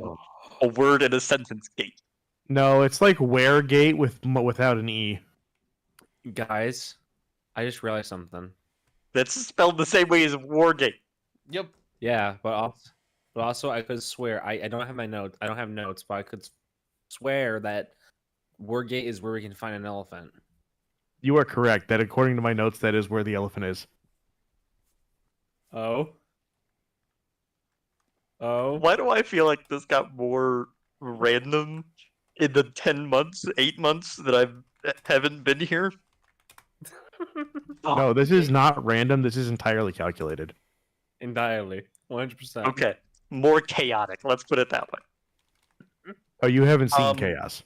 a word in a sentence gate?
No, it's like Weregate without an E.
Guys, I just realized something.
That's spelled the same way as wargate.
Yep.
Yeah, but also I could swear I don't have my notes. I don't have notes, but I could swear that Wargate is where we can find an elephant.
You are correct. That according to my notes, that is where the elephant is.
Oh. Oh.
Why do I feel like this got more random in the 10 months, 8 months that I haven't been here?
No, this is not random. This is entirely calculated.
Entirely. 100%.
Okay, more chaotic. Let's put it that way.
Oh, you haven't seen Chaos.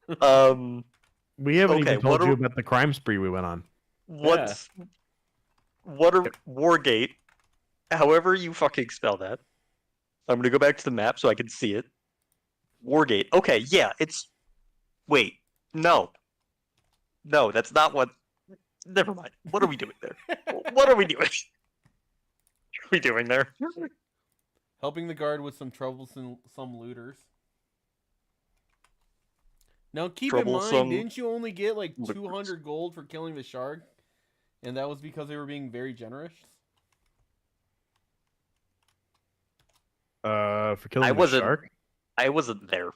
We haven't
Okay,
even told
what
you
are-
about the crime spree we went on.
What are Wargate? However you fucking spell that. I'm gonna go back to the map so I can see it. Wargate. Okay, yeah, it's. Wait, no, that's not what. Never mind. What are we doing there? What are we doing? What are we doing there?
Helping the guard with some troublesome looters. Now keep in mind,
Troublesome
didn't you only get like
looters.
200 gold for killing the shark? And that was because they were being very generous?
For killing
I
the
wasn't.
shark.
I wasn't there.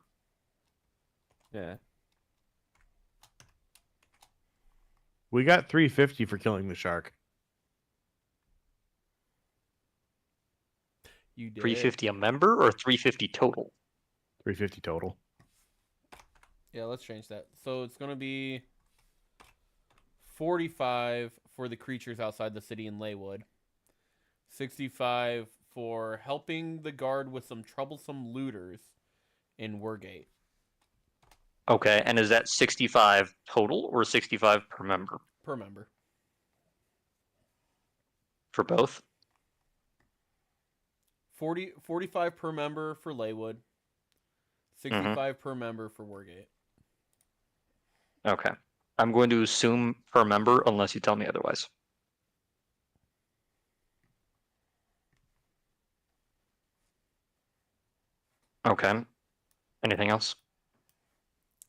Yeah.
We got 350 for killing the shark.
You did.
350 a member or 350 total?
350 total.
Yeah, let's change that. So it's going to be 45 for the creatures outside the city in Leywood. 65 for helping the guard with some troublesome looters in Wergate.
Okay, and is that 65 total or 65 per member?
Per member.
For both?
45 per member for Leywood. 65 per member for Wergate.
Okay. I'm going to assume per member unless you tell me otherwise. Okay. Anything else?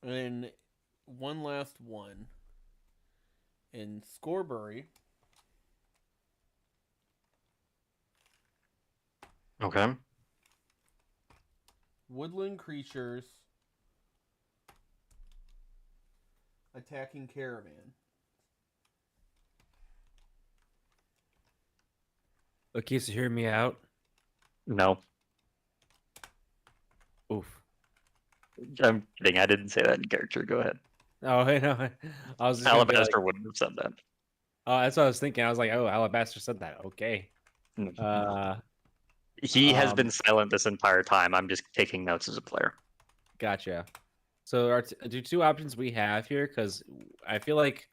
And then one last one. In Scorebury,
Okay.
woodland creatures attacking caravan.
Okay, so hear me out.
No.
Oof.
I'm kidding. I didn't say that in character. Go ahead.
Oh, I know. I was just gonna be like,
Alabaster wouldn't have said that.
oh, that's what I was thinking. I was like, oh, Alabaster said that. Okay.
He has
um,
been silent this entire time. I'm just taking notes as a player.
Gotcha. So our the two options we have here, because I feel like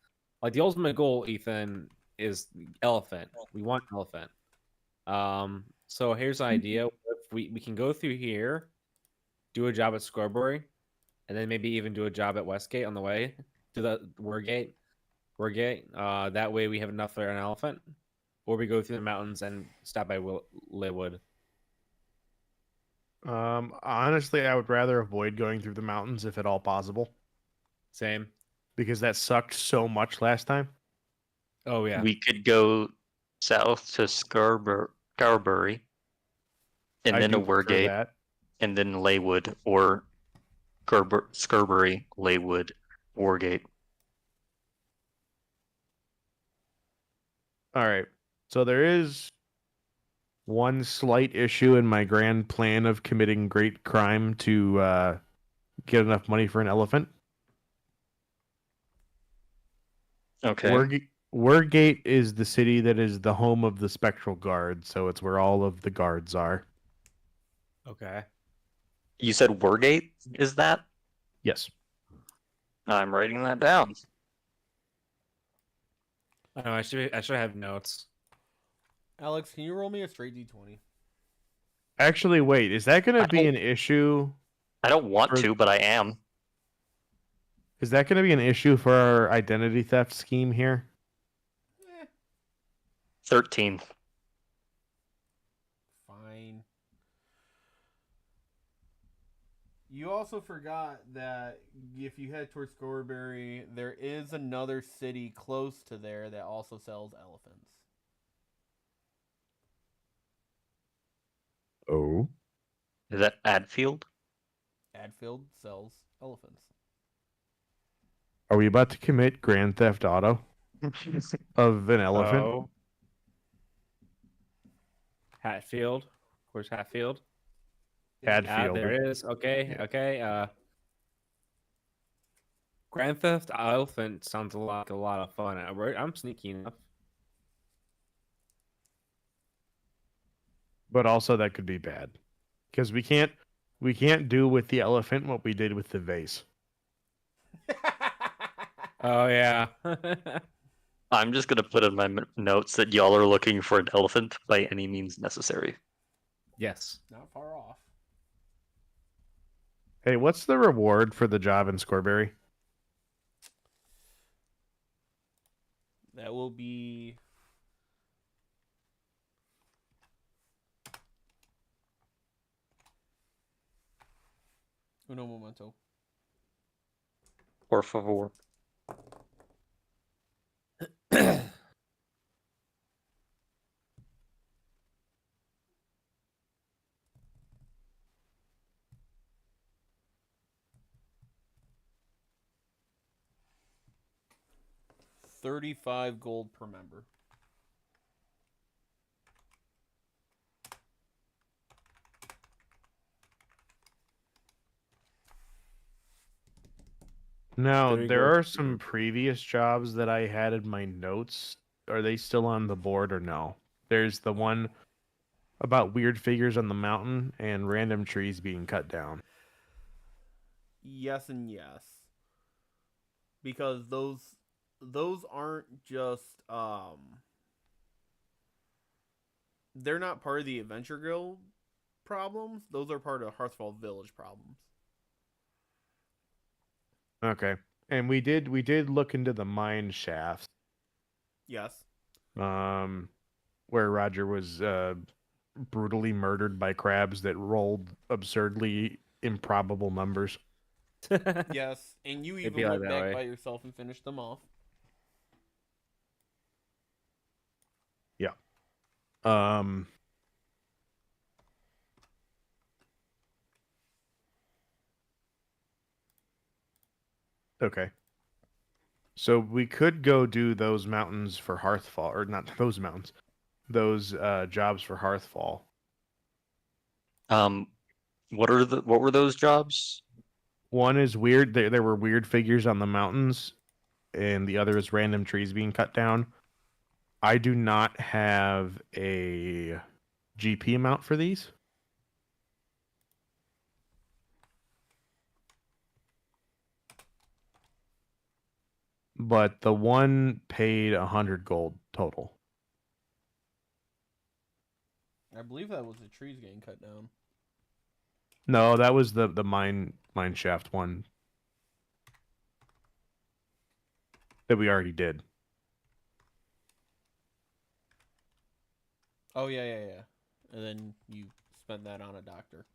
the ultimate goal, Ethan, is elephant. We want elephant. So here's an idea. If we can go through here, do a job at Scorbury, and then maybe even do a job at Westgate on the way to the Wergate. That way we have enough for an elephant, or we go through the mountains and stop by Leywood.
Honestly, I would rather avoid going through the mountains if at all possible,
Same.
because that sucked so much last time.
Oh yeah.
We could go south to Scarberry, and
I
then to
do prefer
Wergate,
that.
and then Leywood, or Scarberry, Leywood, Wargate.
All right. So there is one slight issue in my grand plan of committing great crime to get enough money for an elephant.
Okay.
Wergate is the city that is the home of the Spectral Guard, so it's where all of the guards are.
Okay.
You said Wargate is that?
Yes.
I'm writing that down.
I know. I should have notes.
Alex, can you roll me a straight d20?
Actually, wait. Is that going
I
to be
don't-
an issue?
I don't want
For-
to, but I am.
Is that going to be an issue for our identity theft scheme here?
13.
Fine. You also forgot that if you head towards Scorebury, there is another city close to there that also sells elephants.
Oh.
Is that Adfield?
Adfield sells elephants.
Are we about to commit Grand Theft Auto of an elephant?
Oh. Hatfield. Where's Hatfield?
Hadfield.
There it is. Okay. Okay. Grand Theft Elephant sounds like a lot of fun. I'm sneaky enough.
But also that could be bad. Because we can't do with the elephant what we did with the vase.
Oh yeah.
I'm just going to put in my notes that y'all are looking for an elephant by any means necessary.
Yes.
Not far off.
Hey, what's the reward for the job in Scorebury?
That will be uno momento.
Por favor.
$35 per member.
Now,
30
there
gold.
are some previous jobs that I had in my notes. Are they still on the board or no? There's the one about weird figures on the mountain and random trees being cut down.
Yes and yes. Because those aren't just they're not part of the Adventure Guild problems. Those are part of Hearthfall Village problems.
Okay. And we did look into the mine shafts,
Yes.
um, where Roger was brutally murdered by crabs that rolled absurdly improbable numbers.
Yes. And you
It'd be
even
like
went
that
back
way.
by yourself and finished them off.
Yeah. Um. Okay. So we could go do those mountains for Hearthfall, or not those mountains, those jobs for Hearthfall.
What were those jobs?
One is weird. There were weird figures on the mountains, and the other is random trees being cut down. I do not have a GP amount for these. But the one paid 100 gold total.
I believe that was the trees getting cut down.
No, that was the mine shaft one that we already did.
Oh yeah. And then you spent that on a doctor.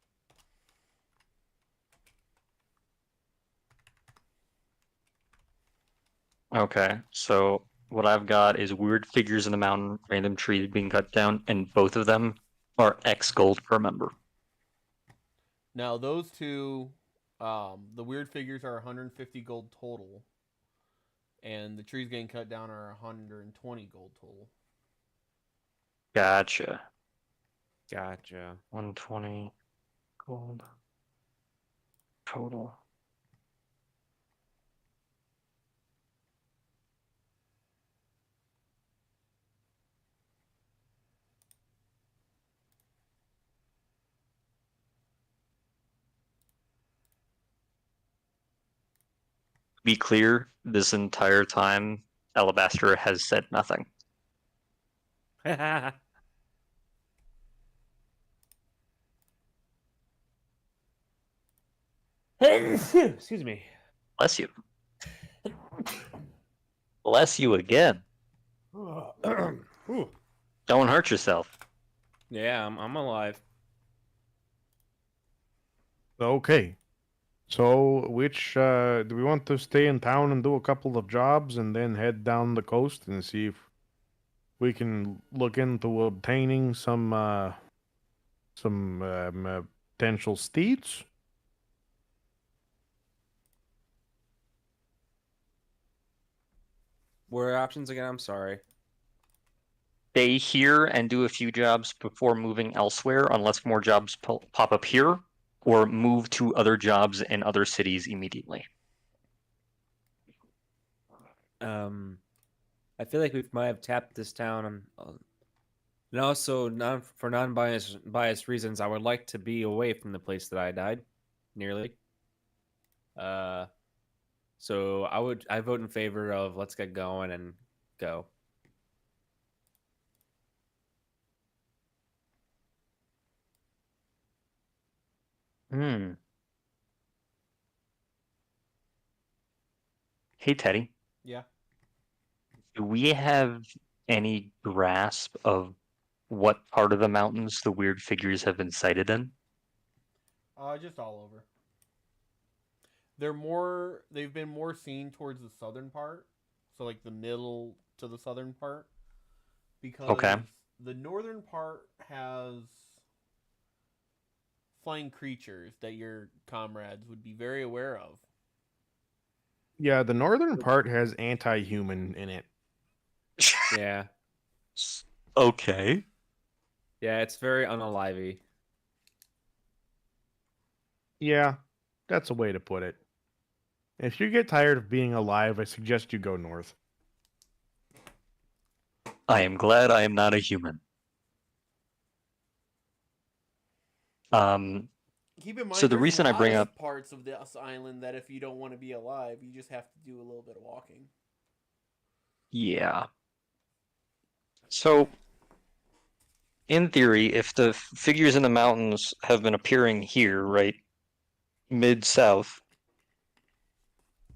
Okay, so what I've got is weird figures in the mountain, random trees being cut down, and both of them are X gold per member.
Now those two, the weird figures are 150 gold total, and the trees getting cut down are 120 gold total.
Gotcha.
Gotcha.
120 gold total. Be clear, this entire time, Alabaster has said nothing.
Excuse me.
Bless you. Bless you again.
Ooh.
Don't hurt yourself.
Yeah, I'm alive.
Okay. So, which do we want to stay in town and do a couple of jobs and then head down the coast and see if we can look into obtaining some potential steeds?
What are options again? I'm sorry.
Stay here and do a few jobs before moving elsewhere, unless more jobs pop up here, or move to other jobs in other cities immediately.
I feel like we might have tapped this town. And also, for non-biased reasons, I would like to be away from the place that I died, nearly. So I vote in favor of let's get going and go.
Hmm. Hey, Teddy.
Yeah.
Do we have any grasp of what part of the mountains the weird figures have been sighted in?
Just all over. They've been more seen towards the southern part, so like the middle to the southern part, because
Okay.
the northern part has flying creatures that your comrades would be very aware of.
Yeah, the northern part has anti-human in it.
Yeah.
Okay.
Yeah, it's very unalivey.
Yeah, that's a way to put it. If you get tired of being alive, I suggest you go north.
I am glad I am not a human. Um,
Keep in mind,
So the
there's
reason
a
I
lot
bring
of
up-
parts of this island that if you don't want to be alive, you just have to do a little bit of walking.
yeah. So, in theory, if the figures in the mountains have been appearing here, right, mid-south,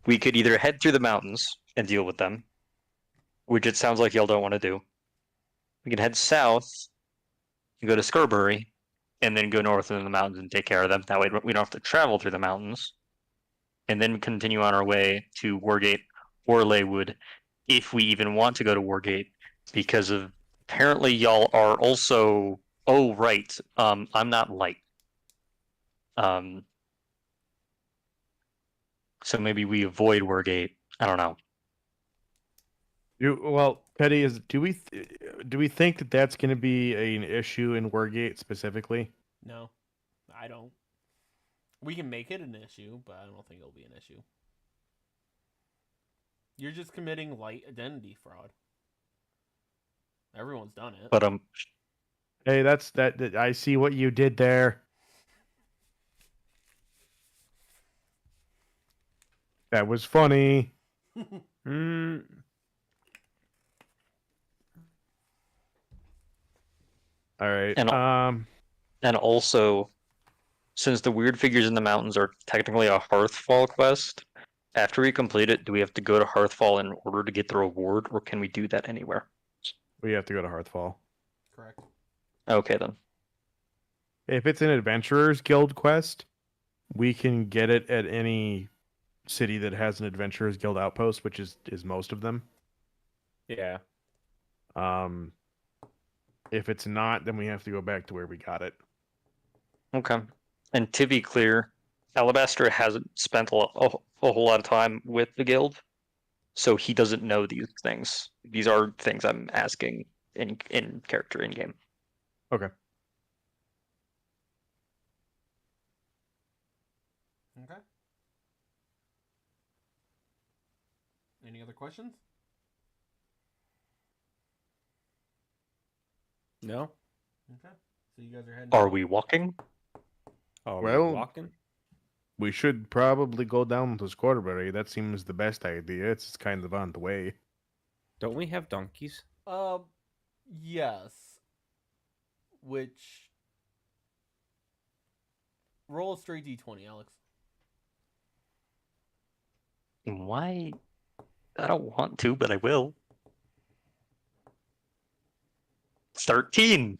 we could either head through the mountains and deal with them, which it sounds like y'all don't want to do. We can head south and go to Scarberry, and then go north into the mountains and take care of them. That way we don't have to travel through the mountains. And then continue on our way to Wargate or Leywood, if we even want to go to Wargate, because of apparently y'all are also. Oh right, I'm not light. So maybe we avoid Wargate. I don't know.
Well, Petty, do we think that that's going to be an issue in Wargate specifically?
No, I don't. We can make it an issue, but I don't think it'll be an issue. You're just committing light identity fraud. Everyone's done it.
But
Hey, that. I see what you did there. That was funny.
Mm,
All right.
and also, since the weird figures in the mountains are technically a Hearthfall quest, after we complete it, do we have to go to Hearthfall in order to get the reward, or can we do that anywhere?
We have to go to Hearthfall.
Correct.
Okay then.
If it's an Adventurers Guild quest, we can get it at any city that has an Adventurers Guild outpost, which is most of them.
yeah.
If it's not, then we have to go back to where we got it.
Okay. And to be clear, Alabaster hasn't spent a whole lot of time with the guild, so he doesn't know these things. These are things I'm asking in character in game.
Okay.
Okay. Any other questions?
No?
Okay. So you guys are heading.
Are
out?
we walking?
Are
Well-
we walking?
We should probably go down to Scorbury. That seems the best idea. It's kind of on the way.
Don't we have donkeys?
Yes. Which roll a straight d20, Alex.
Why? I don't want to, but I will. 13.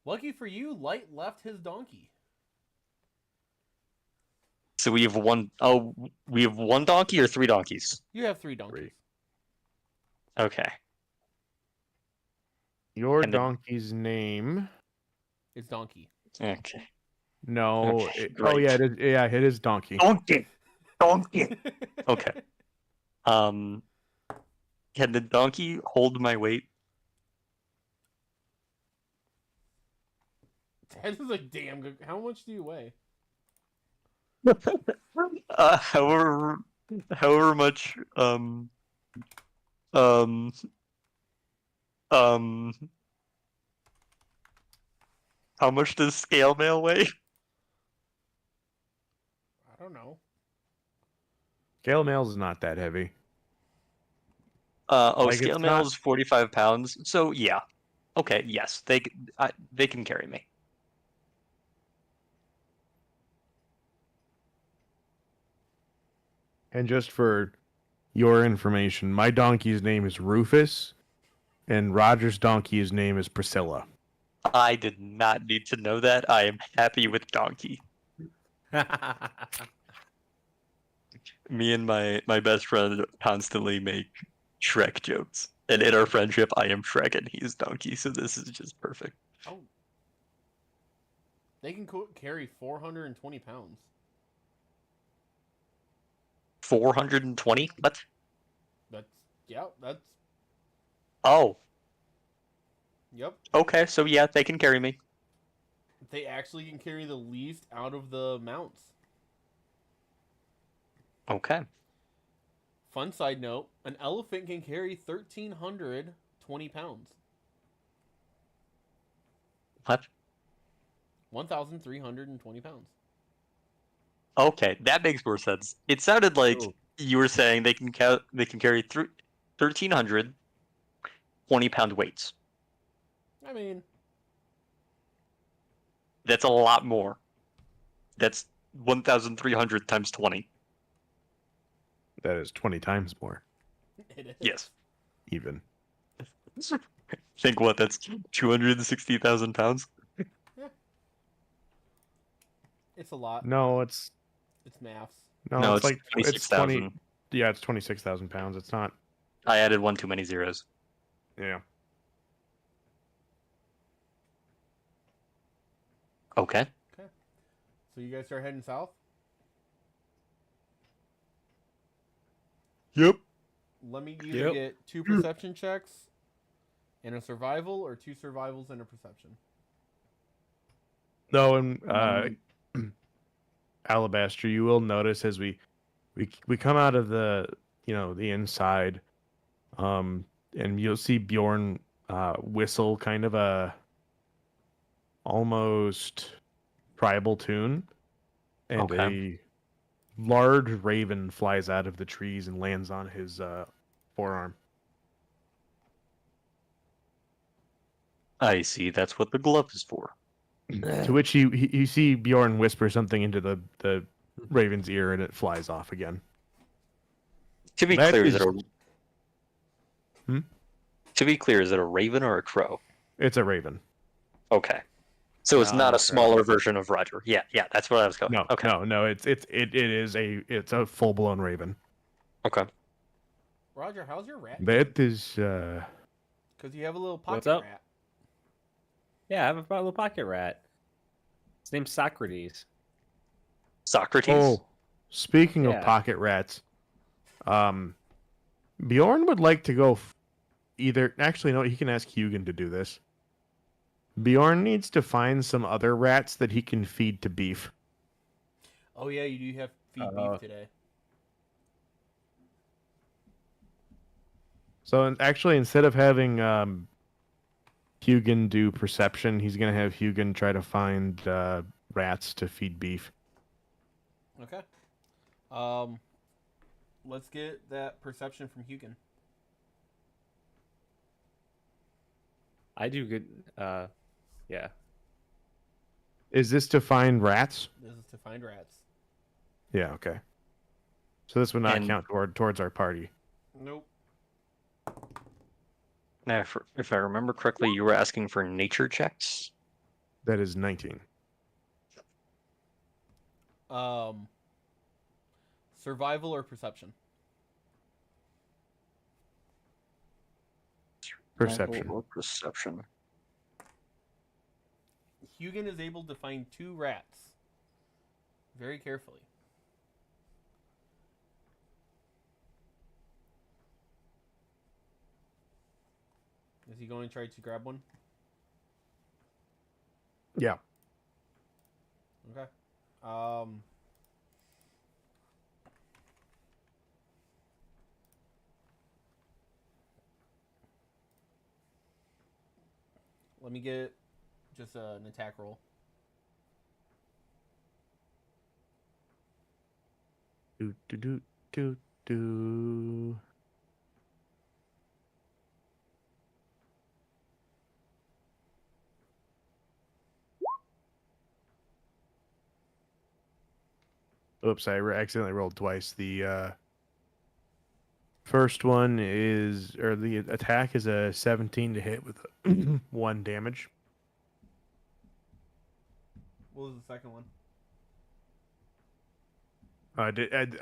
Lucky for you, Light left his donkey.
So we have one. Oh, we have one donkey or 3 donkeys?
You have 3 donkeys.
Okay.
Your
And the-
donkey's name?
It's Donkey.
Okay.
No.
Okay,
Oh yeah,
great.
it is Donkey.
Donkey. Donkey. Okay. Can the donkey hold my weight?
That is a damn good. How much do you weigh?
However much. Um. How much does scale mail weigh?
I don't know.
Scale mail is not that heavy. Like,
Scale
it's
mail
not-
is 45 pounds. So yeah. Okay. Yes, they can carry me.
And just for your information. My donkey's name is Rufus, and Roger's donkey's name is Priscilla.
I did not need to know that. I am happy with Donkey. Me and my best friend constantly make Shrek jokes. And in our friendship, I am Shrek and he is Donkey, so this is just perfect.
Oh. They can carry 420 pounds.
420? What?
That's
Oh,
yep.
okay, so yeah, they can carry me.
They actually can carry the least out of the mounts.
Okay.
Fun side note, an elephant can carry 1,320 pounds.
What?
1,320 pounds.
Okay, that makes more sense. It sounded like
Ooh.
you were saying they can carry 1,320-pound weights.
I mean,
That's a lot more. That's 1,300 times 20.
That is 20 times more,
it is.
Yes.
even.
Think what? That's 260,000 pounds.
It's a lot.
No, it's
maths.
No,
it's
it's
like it's
26,000.
20. Yeah, it's 26,000 pounds. It's not.
I added one too many zeros.
Yeah.
Okay.
So you guys start heading south?
Yep.
Let me either
Yep.
get 2 perception checks and a survival, or 2 survivals and a perception.
No, and Alabaster, you will notice as we come out of the the inside, and you'll see Bjorn whistle kind of a almost tribal tune, and
Okay.
a large raven flies out of the trees and lands on his forearm.
I see. That's what the glove is for.
To which you see Bjorn whisper something into the raven's ear, and it flies off again.
To be
That
clear, is it
is-
a
Hmm?
To be clear, is it a raven or a crow?
It's a raven.
Okay. So it's
No,
not a
crow.
smaller version of Roger. Yeah, that's where I was going.
No,
Okay.
no, it is a full blown raven.
Okay.
Roger, how's your rat?
That is
Because you have a little pocket
What's up?
rat.
Yeah, I have a little pocket rat. His name's Socrates.
Socrates?
Oh, speaking of
Yeah.
pocket rats, Bjorn would like to go either. Actually, no, he can ask Hugin to do this. Bjorn needs to find some other rats that he can feed to beef.
Oh yeah, you do have feed beef today.
So actually, instead of having Hugin do perception, he's gonna have Hugin try to find rats to feed beef.
Okay. Let's get that perception from Hugin.
I do good. Yeah.
Is this to find rats?
This is to find rats.
Yeah. Okay. So this would not
And-
count towards our party.
Nope.
Now, if I remember correctly, you were asking for nature checks?
That is 19.
Survival or perception?
Perception.
Or perception.
Hugin is able to find 2 rats. Very carefully. Is he going to try to grab one?
Yeah.
Okay. Let me get just an attack roll.
Do do do do do. Oops, I accidentally rolled twice. The First one is, or the attack is a 17 to hit with 1 damage.
What was the second one?
I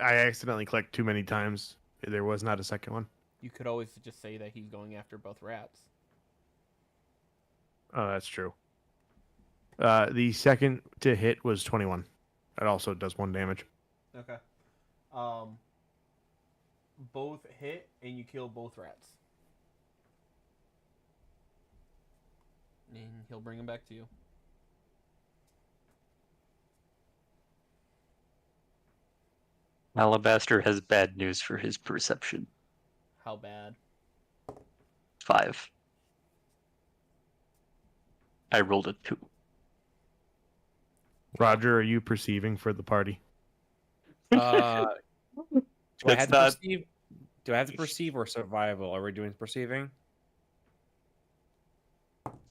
accidentally clicked too many times. There was not a second one.
You could always just say that he's going after both rats.
Oh, that's true. The second to hit was 21. It also does 1 damage.
Okay. Both hit and you kill both rats. And he'll bring them back to you.
Alabaster has bad news for his perception.
How bad?
5. I rolled a 2.
Roger, are you perceiving for the party?
Do I
That's
have to
not-
perceive? Do I have to perceive or survival? Are we doing perceiving?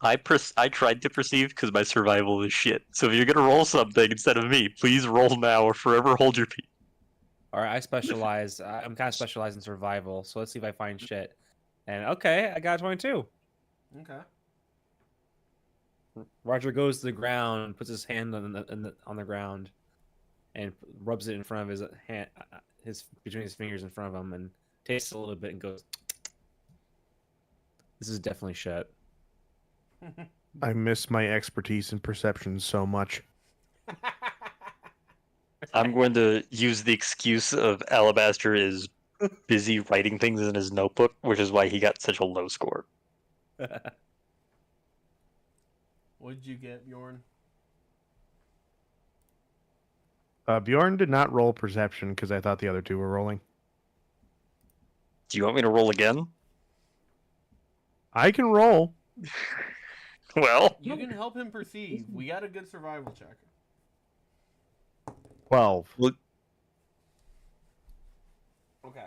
I tried to perceive because my survival is shit. So if you're gonna roll something instead of me, please roll now or forever hold your peace.
All right, I specialize. I'm kind of specialized in survival, so let's see if I find shit. And okay, I got 22.
Okay.
Roger goes to the ground, puts his hand on the ground, and rubs it in front of his hand, between his fingers in front of him, and tastes a little bit and goes, "This is definitely shit."
I miss my expertise in perception so much.
I'm going to use the excuse of Alabaster is busy writing things in his notebook, which is why he got such a low score.
What did you get, Bjorn?
Bjorn did not roll perception because I thought the other two were rolling.
Do you want me to roll again?
I can roll.
Well,
You can help him perceive. We got a good survival check.
12.
Okay.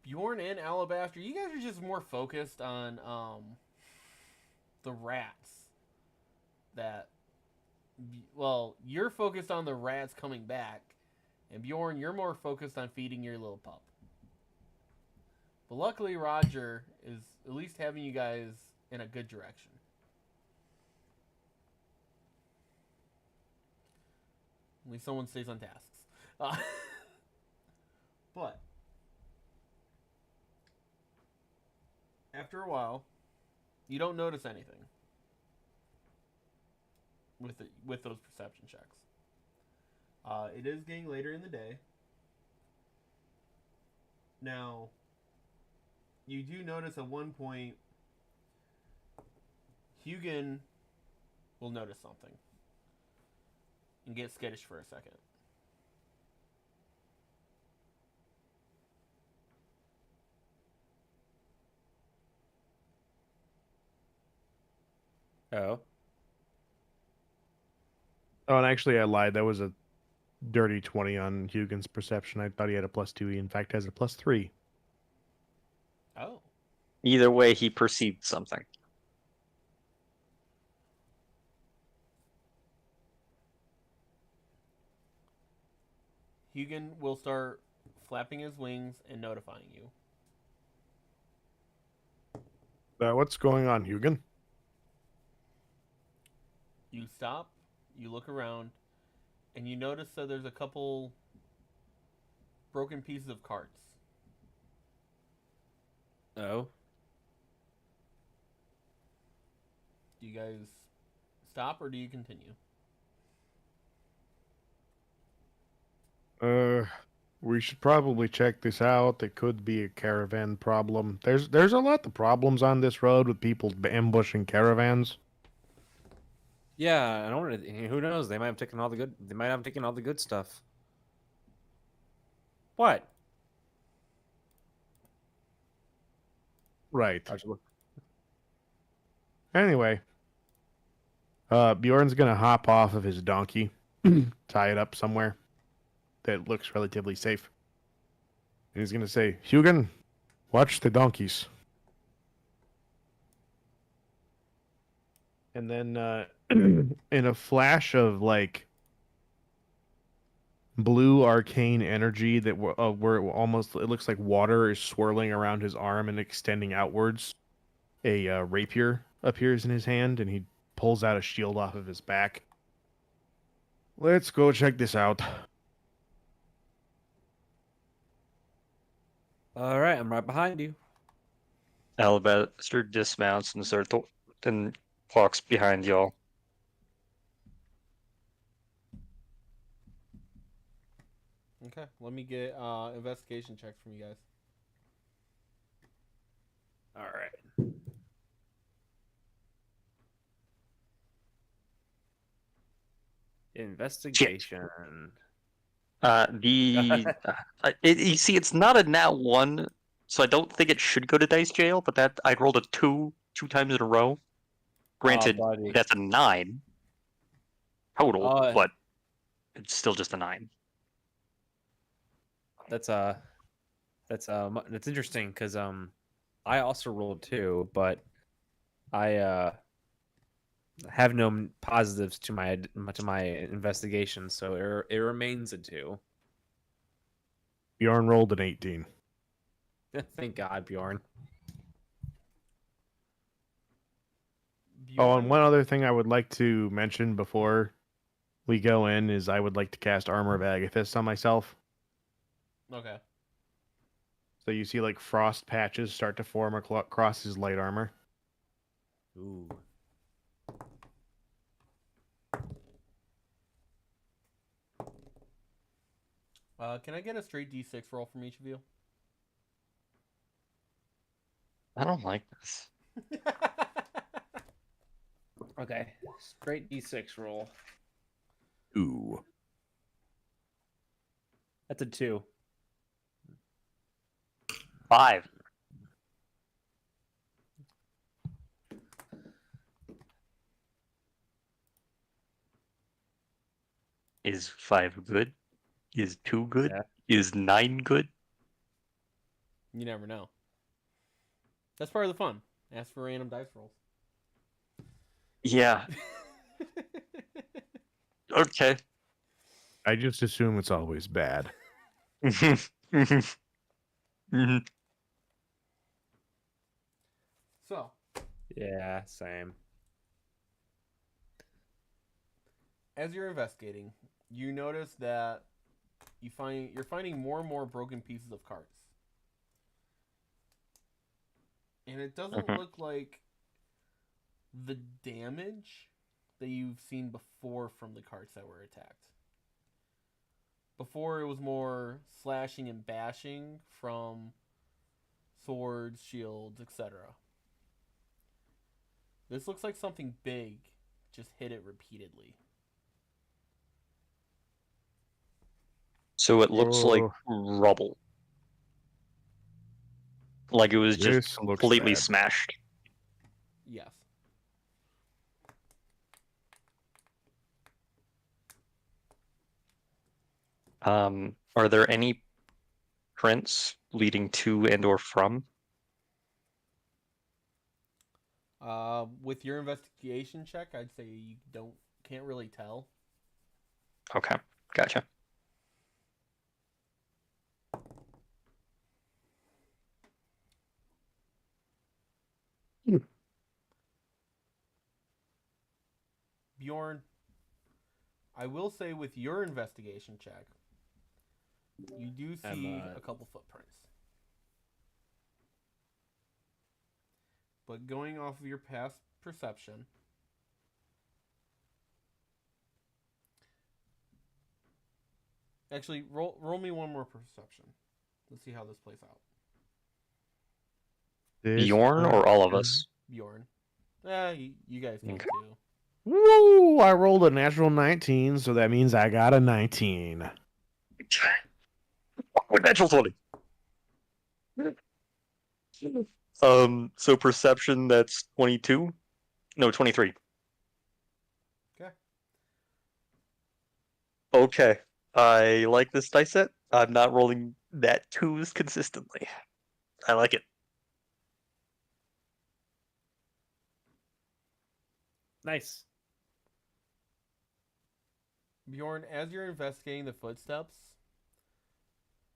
Bjorn and Alabaster, you guys are just more focused on the rats. Well, you're focused on the rats coming back, and Bjorn, you're more focused on feeding your little pup. But luckily, Roger is at least having you guys in a good direction. At least someone stays on tasks. But after a while, you don't notice anything with those perception checks. It is getting later in the day. Now, you do notice at one point, Hugin will notice something and get skittish for a second.
Oh,
Oh, and actually, I lied. That was a dirty 20 on Hugin's perception. I thought he had a +2. He, in fact, has a +3.
Oh.
either way, he perceived something.
Hugin will start flapping his wings and notifying you.
What's going on, Hugin?
You stop, you look around, and you notice that there's a couple broken pieces of carts.
oh.
Do you guys stop or do you continue?
We should probably check this out. It could be a caravan problem. There's a lot of problems on this road with people ambushing caravans.
Yeah, I don't. Who knows? They might have taken all the good. They might have taken all the good stuff. What?
Right.
Roger, look.
Anyway, Bjorn's gonna hop off of his donkey, tie it up somewhere that looks relatively safe. And he's gonna say, Hugin, watch the donkeys. And then in a flash of like blue arcane energy that where it looks like water is swirling around his arm and extending outwards. A rapier appears in his hand, and he pulls out a shield off of his back. Let's go check this out.
All right, I'm right behind you.
Alabaster dismounts and walks behind y'all.
Okay, let me get investigation checks from you guys.
All right. Investigation.
You see, it's not a nat 1, so I don't think it should go to dice jail. But that I rolled a 2 times in a row. Granted,
buddy.
that's a 9 total,
Oh.
but it's still just a 9.
That's interesting because I also rolled 2, but I have no positives to my investigation, so it remains a 2.
Bjorn rolled an 18.
Thank God, Bjorn.
Oh, and one other thing I would like to mention before we go in is I would like to cast Armor of Agathis on myself.
Okay.
So you see like frost patches start to form across his light armor.
Ooh.
Can I get a straight D6 roll from each of you?
I don't like this.
Okay, straight D6 roll.
Ooh.
That's a 2.
5. Is 5 good? Is 2 good?
Yeah.
Is 9 good?
You never know. That's part of the fun. Ask for random dice rolls.
Yeah. Okay.
I just assume it's always bad.
So,
Yeah, same.
as you're investigating, you notice that you're finding more and more broken pieces of carts. And it doesn't
Mhm.
look like the damage that you've seen before from the carts that were attacked. Before it was more slashing and bashing from swords, shields, etc. This looks like something big just hit it repeatedly.
So it looks like
Oh.
rubble. Like it was just
This looks
completely
bad.
smashed.
Yes.
Are there any prints leading to and or from?
With your investigation check, I'd say you can't really tell.
Okay, gotcha.
Bjorn, I will say with your investigation check, you do see a couple footprints. But going off of your past perception, actually roll me one more perception. Let's see how this plays out.
Bjorn or all of us?
Bjorn. You guys can
Okay.
too.
Woo! I rolled a natural 19, so that means I got a 19.
Natural 20. So perception, that's 22? No, 23.
Okay.
Okay. I like this dice set. I'm not rolling that 2s consistently. I like it.
Nice.
Bjorn, as you're investigating the footsteps,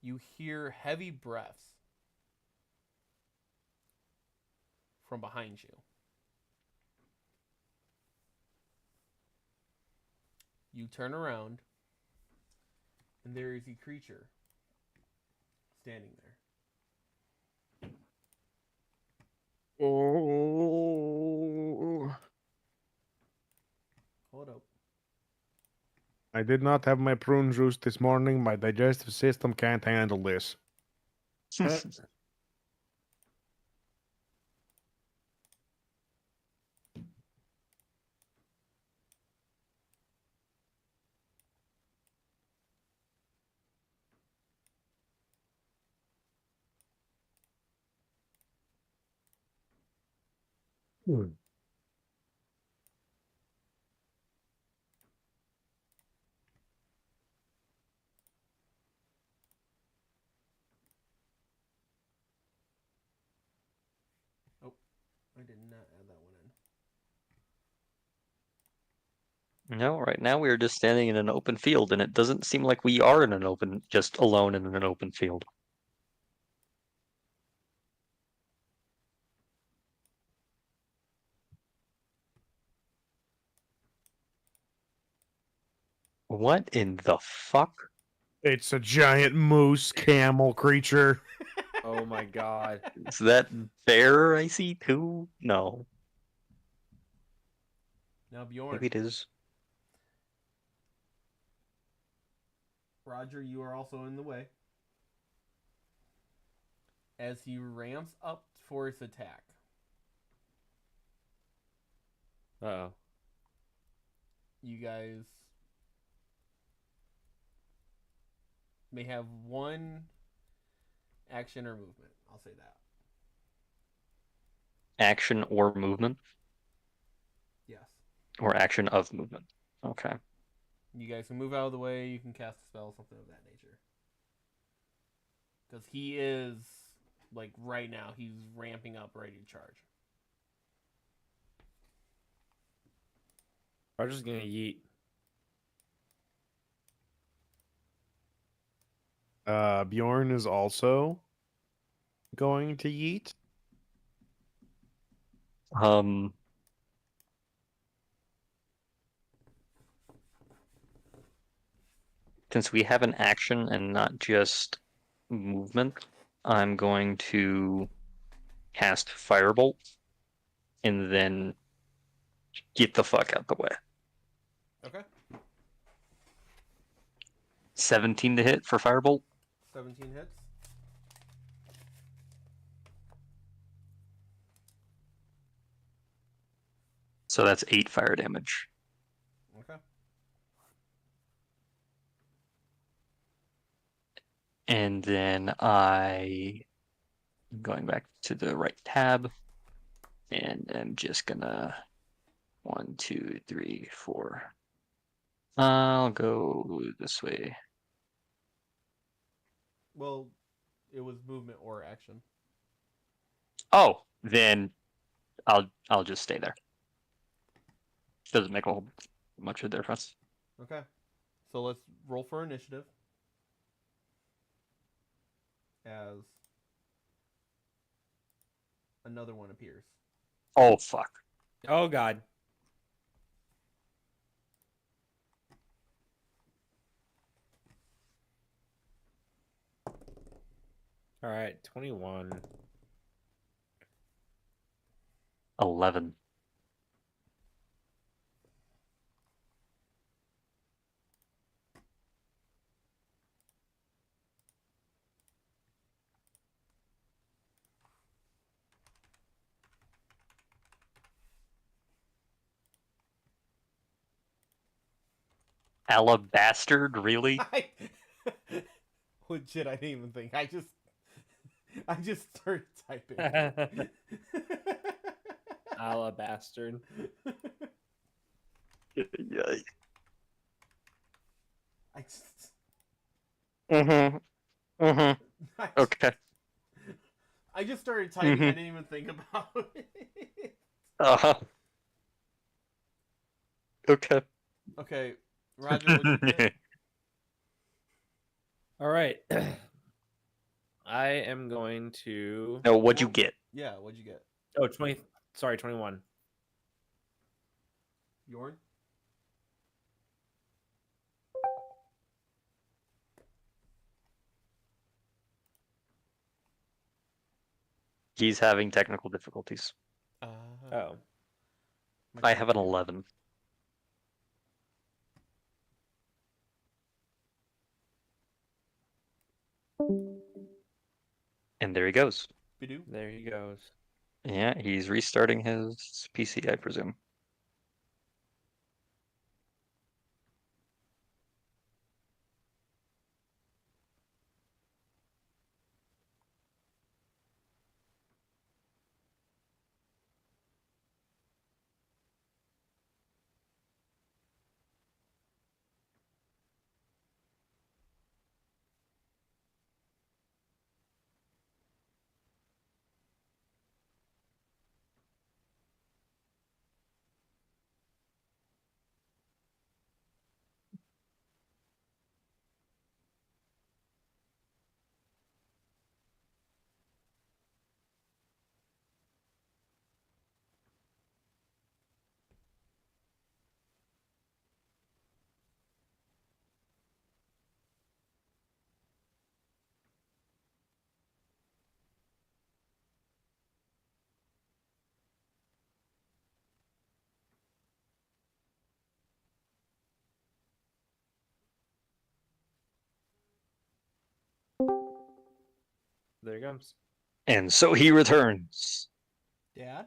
you hear heavy breaths from behind you. You turn around, and there is a creature standing there.
Oh.
Hold up.
I did not have my prune juice this morning. My digestive system can't handle this.
Oh, I did not add that one in.
No, right now we are just standing in an open field, and it doesn't seem like we are in an open, just alone in an open field. What in the fuck?
It's a giant moose camel creature.
Oh my god.
Is that bear I see too? No,
Now, Bjorn.
maybe it is.
Roger, you are also in the way. As he ramps up for his attack,
Uh-oh.
you guys may have one action or movement. I'll say that.
Action or movement,
Yes.
or action of movement. Okay.
You guys can move out of the way. You can cast a spell, something of that nature. Because he is, like, right now, he's ramping up, ready to charge.
Roger's gonna yeet.
Bjorn is also going to yeet.
Since we have an action and not just movement, I'm going to cast Firebolt and then get the fuck out the way.
Okay.
17 to hit for Firebolt.
17 hits.
So that's 8 fire damage.
Okay.
And then going back to the right tab, and I'm just gonna 1, 2, 3, 4. I'll go this way.
Well, it was movement or action.
Oh, then I'll just stay there. Doesn't make a whole much of a difference.
Okay. So let's roll for initiative. As another one appears.
Oh fuck.
Oh god. Alright, 21.
11. Alabastard, really?
Legit, I didn't even think. I just started typing.
Alabastard.
Yeah.
I just,
Mm-hmm. Mm-hmm. Okay.
I just started typing.
Mhm.
I didn't even think about it.
Uh-huh. Okay.
Okay, Roger, what'd you get?
All right. I am going to.
No, what'd you get?
Yeah, what'd you get?
Oh, 20. Sorry, 21.
Yorn?
He's having technical difficulties.
Oh.
I have an 11. And there he goes.
Bidoo.
There he goes.
Yeah, he's restarting his PC, I presume.
There he comes.
And so he returns.
Dad?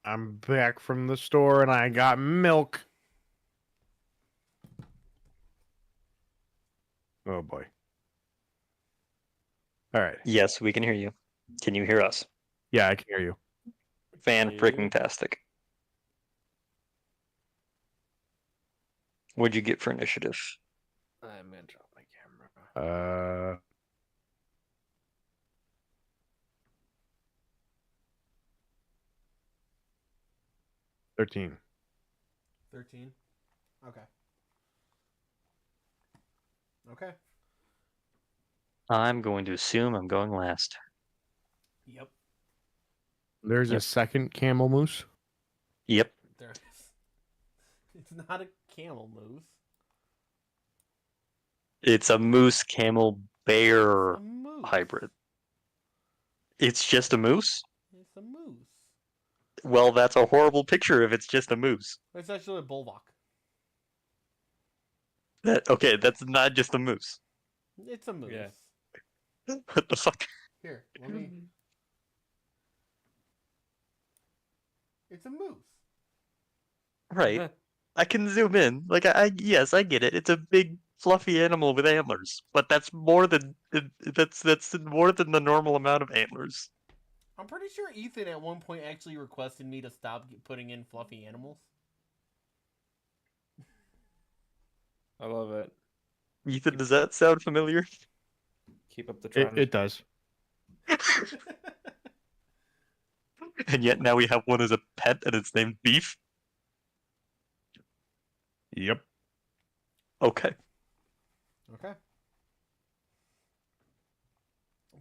I'm back from the store and I got milk. Oh boy. All right.
Yes, we can hear you. Can you hear us?
Yeah, I can hear you.
Fan freaking tastic. What'd you get for initiative?
I'm going to drop my camera.
13.
13. Okay. Okay.
I'm going to assume I'm going last.
Yep.
There's a
Yep.
second camel moose.
Yep.
There it is. It's not a camel moose.
It's a moose camel bear
It's a moose.
hybrid. It's just a moose?
It's a moose.
Well, that's a horrible picture if it's just a moose.
It's actually a bulwark.
Okay, that's not just a moose.
It's a moose.
Yeah.
What the fuck?
Here, let me. It's a moose.
Right. I can zoom in. Like yes, I get it. It's a big fluffy animal with antlers, but that's more than that's more than the normal amount of antlers.
I'm pretty sure Ethan at one point actually requested me to stop putting in fluffy animals.
I love it.
Ethan, does that sound familiar?
Keep up the trend.
It does.
And yet now we have one as a pet and it's named Beef.
Yep.
Okay.
Okay.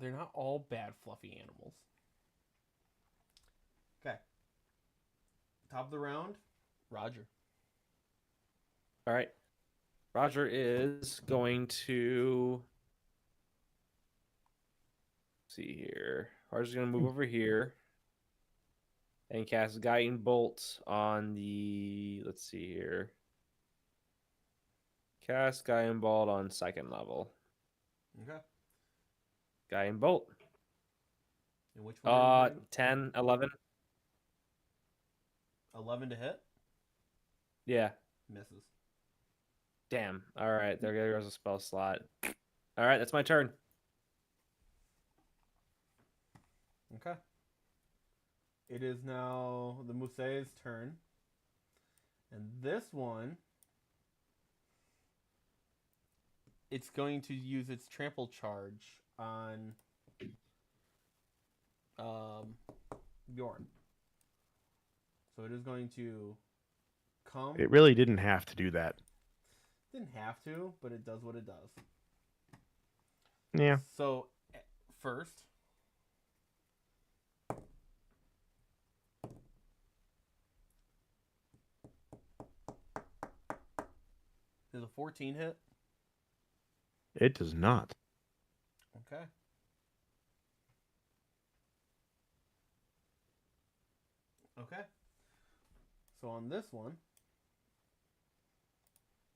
They're not all bad fluffy animals. Okay. Top of the round, Roger.
All right. Roger is going to. See here. Roger's going to move over here and cast Guiding Bolt on the. Let's see here. Cast Guiding Bolt on second level.
Okay.
Guiding Bolt.
And which one? Are you doing?
10, 11.
11 to hit.
Yeah.
Misses.
Damn. All right. There goes a spell slot. All right. That's my turn.
Okay. It is now the Muse's turn. And this one, it's going to use its trample charge on Bjorn. So it is going to come.
It really didn't have to do that.
Didn't have to, but it does what it does.
Yeah.
So, first, does a 14 hit?
It does not.
Okay. Okay. So on this one,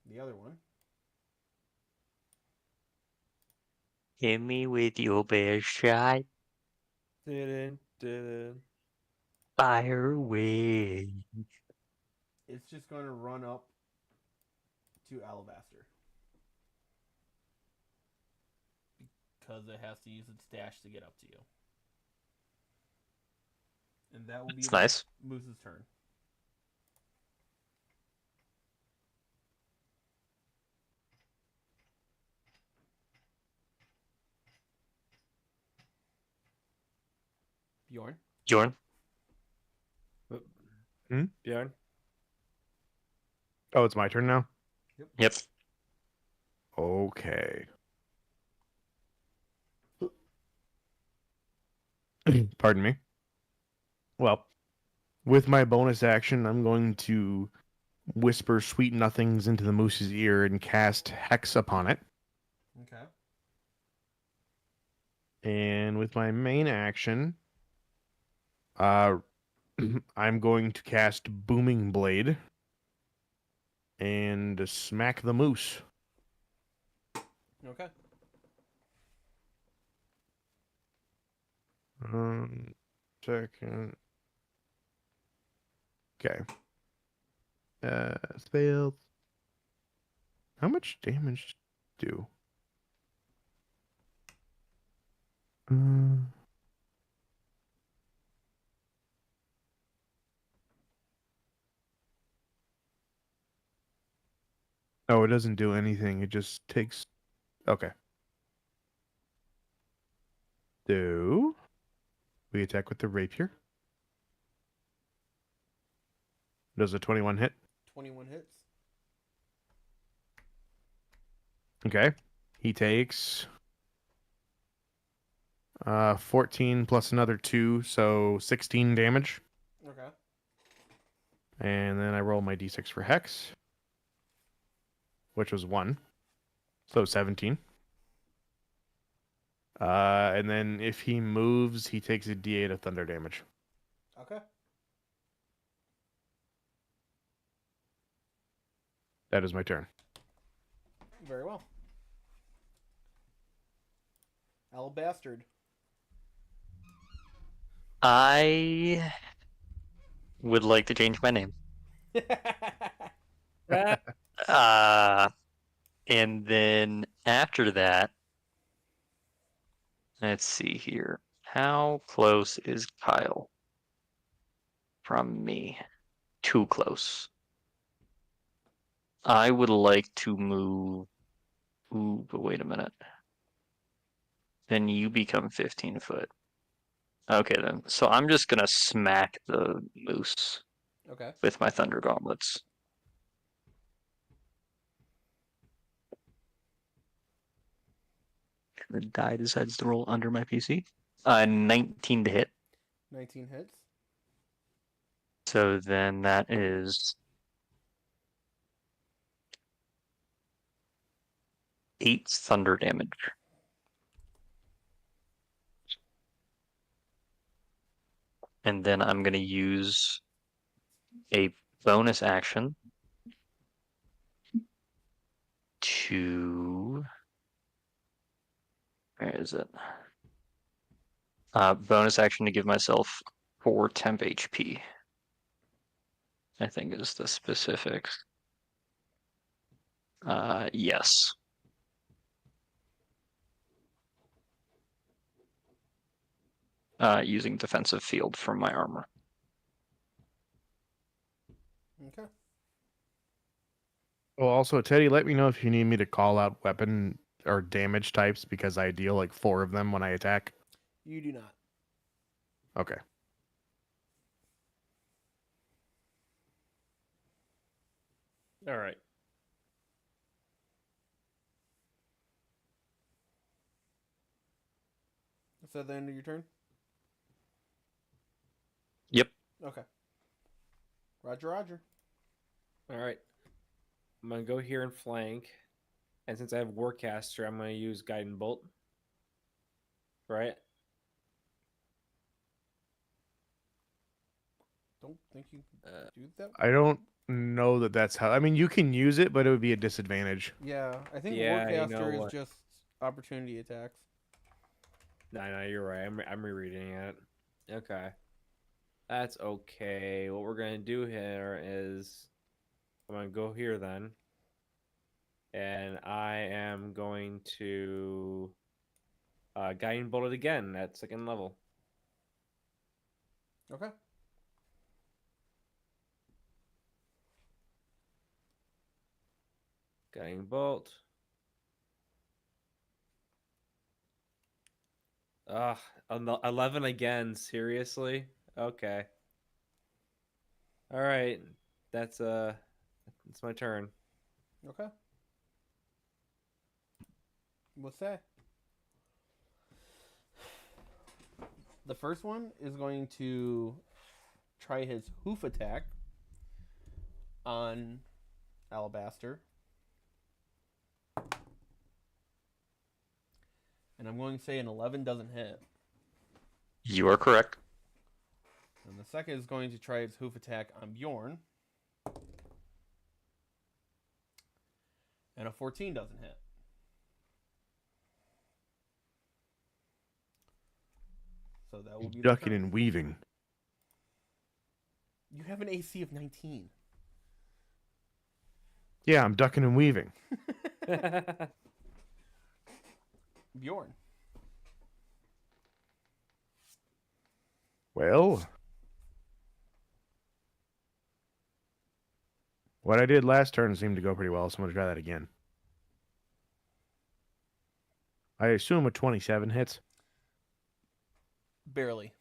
the other one,
Hit me with your best shot.
Didn't.
Fire away.
it's just going to run up to Alabaster. Because it has to use its dash to get up to you. And that will be
It's nice.
Moose's turn. Bjorn?
Bjorn?
Bjorn?
Oh, it's my turn now?
Yep.
Okay. Pardon me. Well, with my bonus action, I'm going to whisper sweet nothings into the moose's ear and cast Hex upon it.
Okay.
And with my main action, I'm going to cast Booming Blade and smack the moose.
Okay.
Second. Okay. Failed. How much damage do? Oh, it doesn't do anything. It just takes. Okay. Do we attack with the rapier? Does a 21 hit?
21 hits.
Okay. He takes 14 plus another 2, so 16 damage.
Okay.
And then I roll my d6 for Hex, which was 1. So 17. And then if he moves, he takes a d8 of thunder damage.
Okay.
That is my turn.
Very well. Alabastard.
I would like to change my name. And then after that, let's see here. How close is Kyle from me? Too close. I would like to move. Ooh, but wait a minute. Then you become 15 foot. Okay, then. So I'm just gonna smack the moose
Okay.
with my thunder gauntlets. The die decides to roll under my PC. 19 to hit.
19 hits.
So then that is 8 thunder damage. And then I'm going to use a bonus action to... Where is it? Bonus action to give myself 4 temp HP. I think is the specifics. Yes. Using defensive field from my armor.
Okay.
Well, also, Teddy, let me know if you need me to call out weapon or damage types because I deal like 4 of them when I attack.
You do not.
Okay.
All right.
Is that the end of your turn?
Yep.
Okay. Roger, Roger.
All right. I'm gonna go here and flank, and since I have Warcaster, I'm gonna use Guiding Bolt. Right.
Don't think you can do that.
I don't know that that's how. I mean, you can use it, but it would be a disadvantage.
Yeah, I think
Yeah, you know
Warcaster is
what?
just opportunity attacks.
No, you're right. I'm rereading it. Okay. That's okay. What we're gonna do here is I'm gonna go here then. And I am going to Guiding Bolt it again at second level.
Okay.
Guiding Bolt. Ugh, 11 again. Seriously? Okay. All right. That's it's my turn.
Okay. What's that? The first one is going to try his hoof attack on Alabaster. And I'm going to say an 11 doesn't hit.
You are correct.
And the second is going to try its hoof attack on Bjorn. And a 14 doesn't hit. So that will be the
Ducking
turn.
and weaving.
You have an AC of 19.
Yeah, I'm ducking and weaving.
Bjorn.
Well, what I did last turn seemed to go pretty well, so I'm going to try that again. I assume a 27 hits.
Barely.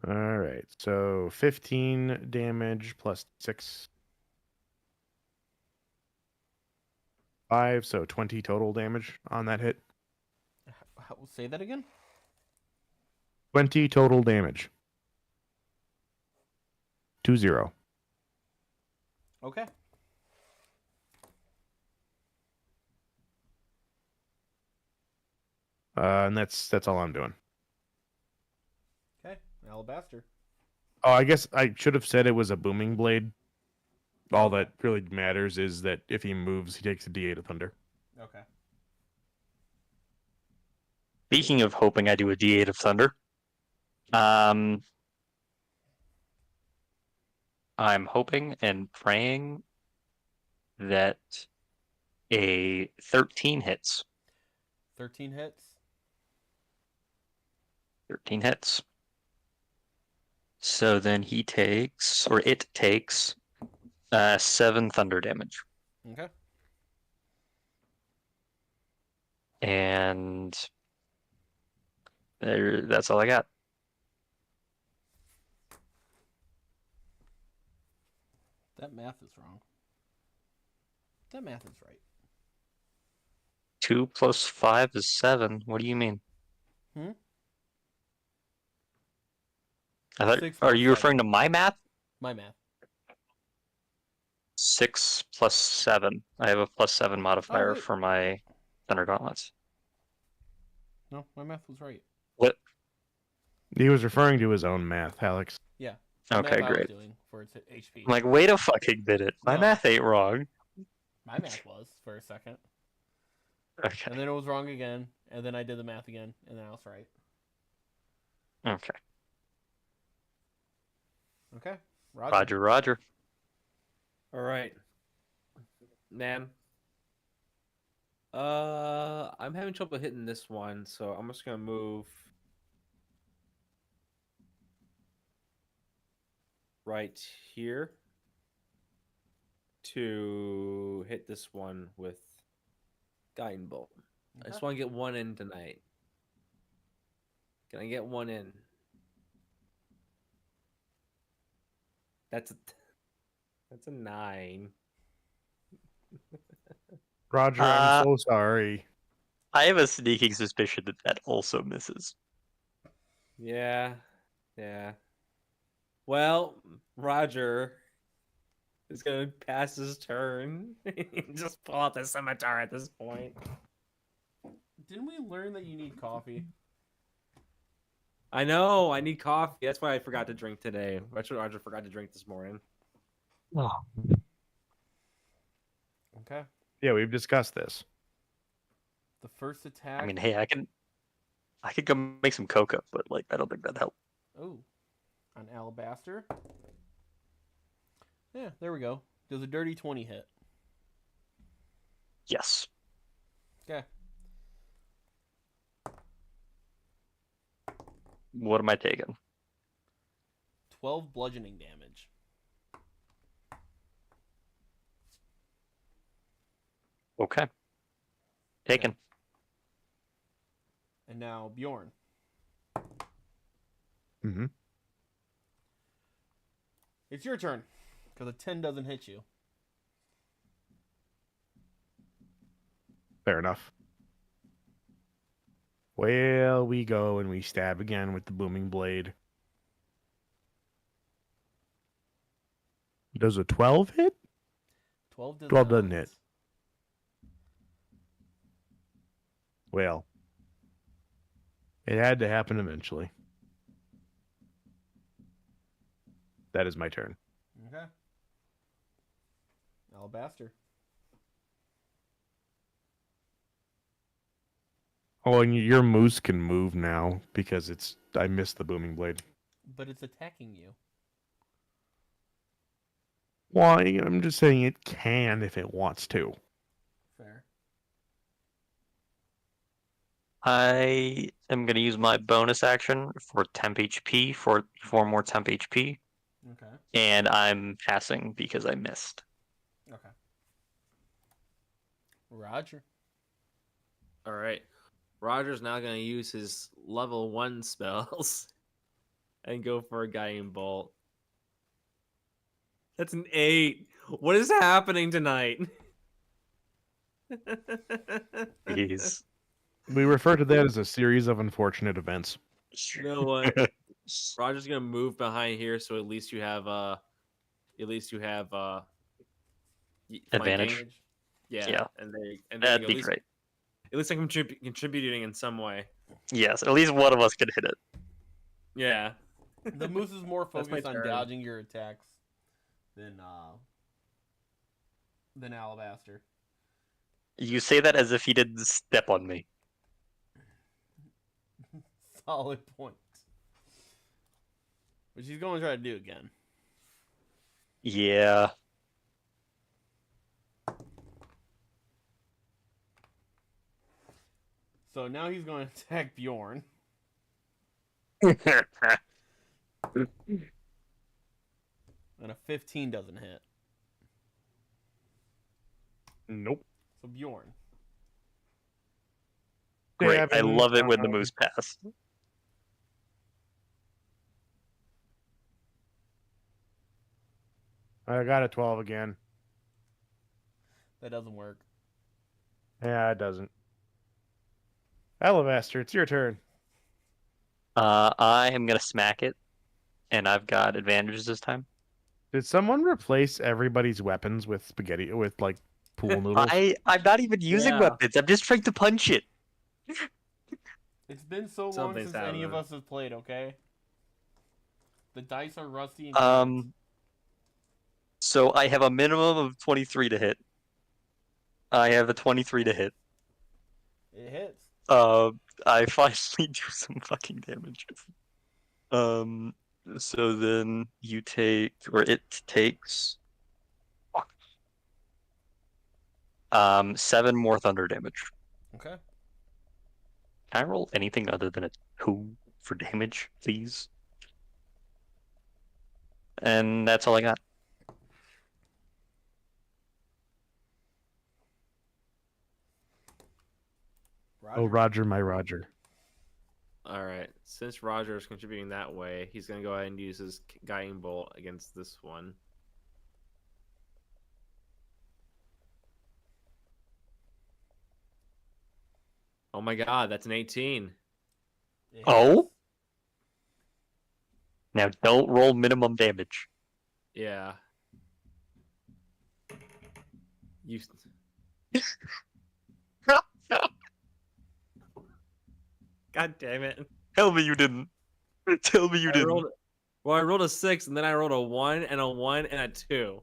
All right, so 15 damage plus 6. 5, so 20 total damage on that hit.
Say that again?
20 total damage. 2-0.
Okay.
And that's all I'm doing.
Okay. Alabaster.
Oh, I guess I should have said it was a booming blade. All
Okay.
that really matters is that if he moves, he takes a D8 of thunder.
Okay.
Speaking of hoping I do a D8 of thunder, I'm hoping and praying that a 13 hits.
13 hits.
13 hits. So then he takes, or it takes, 7 thunder damage.
Okay.
And that's all I got.
That math is wrong. That math is right.
2 plus 5 is 7. What do you mean?
Hmm?
I thought,
6
are
plus
you
7.
referring to my math?
My math.
6 plus 7. I have a plus 7 modifier
wait.
for my Thunder Gauntlets.
No, my math was right.
What?
He was referring to his own math, Alex.
Yeah. The
Okay,
math I was
great.
doing for its HP.
I'm like, wait a fucking minute. My
No.
math ain't wrong.
My math was for a second.
Okay.
And then it was wrong again. And then I did the math again. And then I was right.
Okay.
Okay.
Roger, Roger.
All right. Man. I'm having trouble hitting this one, so I'm just gonna move right here to hit this one with Guiding Bolt. I just want to get one in tonight. Can I get one in? That's a 9.
Roger, I'm
Uh,
so sorry.
I have a sneaking suspicion that that also misses.
Yeah. Yeah. Well, Roger is gonna pass his turn. Just pull out the scimitar at this point.
Didn't we learn that you need coffee?
I know. I need coffee. That's why I forgot to drink today. That's what Roger forgot to drink this morning.
Oh.
Okay.
Yeah, we've discussed this.
The first attack.
I mean, hey, I could go make some cocoa, but like, I don't think that'd help.
Oh, on Alabaster. Yeah, there we go. Does a dirty 20 hit?
Yes.
Okay.
What am I taking?
12 bludgeoning damage.
Okay. Taken.
And now Bjorn.
Mm-hmm.
It's your turn. Because a 10 doesn't hit you.
Fair enough. Well, we go and we stab again with the booming blade. Does a 12 hit?
12 does
12
not.
doesn't hit. Well, it had to happen eventually. That is my turn.
Okay. Alabaster.
Oh, and your moose can move now because it's. I missed the booming blade.
But it's attacking you.
Well, I'm just saying it can if it wants to.
Fair.
I am going to use my bonus action for temp HP for 4 more temp HP,
Okay.
and I'm passing because I missed.
Okay. Roger.
All right. Roger's now going to use his level 1 spells and go for a guiding bolt. That's an 8. What is happening tonight?
Jeez.
We refer to that as a series of unfortunate events.
You know what? Roger's gonna move behind here, so at least you have
Advantage.
flanking. Yeah,
Yeah.
and they
That'd
at
be
least
great.
at least I'm contributing in some way.
Yes, at least one of us could hit it.
Yeah.
The moose is more
That's my
focused on
turn.
dodging your attacks than Alabaster.
You say that as if he didn't step on me.
Solid point. Which he's going to try to do again.
Yeah.
So now he's going to attack Bjorn. And a 15 doesn't hit.
Nope.
So Bjorn.
Great. I
Stabbing,
love it when the moose pass.
I got a 12 again.
That doesn't work.
Yeah, it doesn't. Alabaster, it's your turn.
I am gonna smack it, and I've got advantages this time.
Did someone replace everybody's weapons with spaghetti with like pool noodles?
I'm not even using
Yeah.
weapons. I'm just trying to punch it.
It's been so long
Something's
since any of
happening.
us have played, okay? The dice are rusty and cracked.
So I have a minimum of 23 to hit. I have a 23 to hit.
It hits.
I finally do some fucking damage. So then you take, or it takes, fuck. 7 more thunder damage.
Okay.
Can I roll anything other than a 2 for damage, please? And that's all I got.
Roger.
Oh, Roger, my Roger.
All right. Since Roger is contributing that way, he's gonna go ahead and use his guiding bolt against this one. Oh my God, that's an 18.
It
Oh?
hits.
Now don't roll minimum damage.
Yeah. You. God damn it!
Tell me you didn't. Tell me you
I
didn't.
rolled. Well, I rolled a 6, and then I rolled a 1 and a 1 and a 2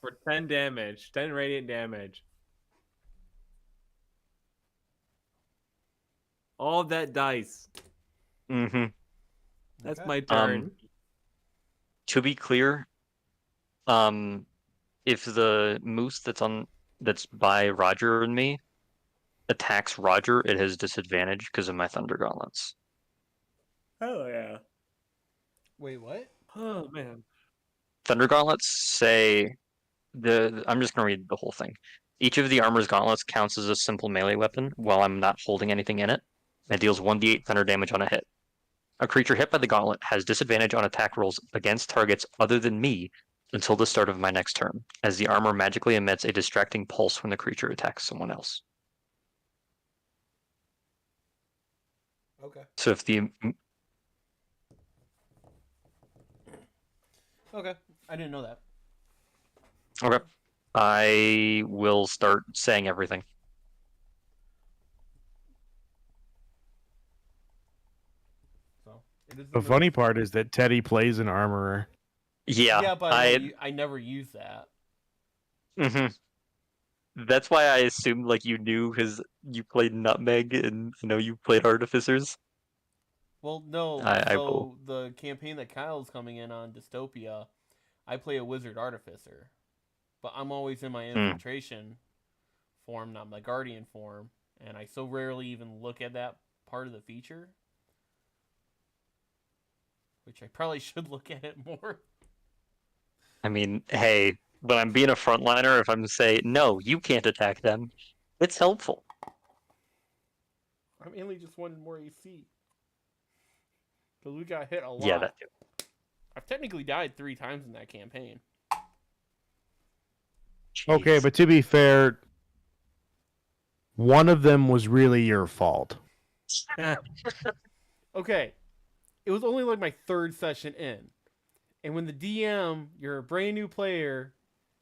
for 10 damage, 10 radiant damage. All of that dice.
Mm-hmm.
That's
Okay.
my turn.
To be clear, if the moose that's by Roger and me attacks Roger, it has disadvantage because of my Thunder Gauntlets.
Oh yeah.
Wait, what?
Oh man.
Thunder Gauntlets say I'm just gonna read the whole thing. Each of the armor's gauntlets counts as a simple melee weapon while I'm not holding anything in it. It deals 1d8 thunder damage on a hit. A creature hit by the gauntlet has disadvantage on attack rolls against targets other than me until the start of my next turn, as the armor magically emits a distracting pulse when the creature attacks someone else.
Okay.
So if the
Okay. I didn't know that.
okay, I will start saying everything.
So it is
The
move.
funny part is that Teddy plays an armorer.
Yeah,
Yeah, but I never use that.
Mhm. That's why I assumed like you knew because you played Nutmeg and you played Artificers.
Well, no.
I will.
So the campaign that Kyle's coming in on Dystopia, I play a wizard artificer, but I'm always in my infiltration form, not my guardian form, and I so rarely even look at that part of the feature, which I probably should look at it more.
I mean, hey, when I'm being a frontliner, if I'm say no, you can't attack them, it's helpful.
I mainly just wanted more AC because we got hit a lot.
Yeah, that too.
I've technically died 3 times in that campaign.
Okay,
Jeez.
but to be fair, one of them was really your fault.
Okay, it was only like my 3rd session in, and when the DM, you're a brand new player,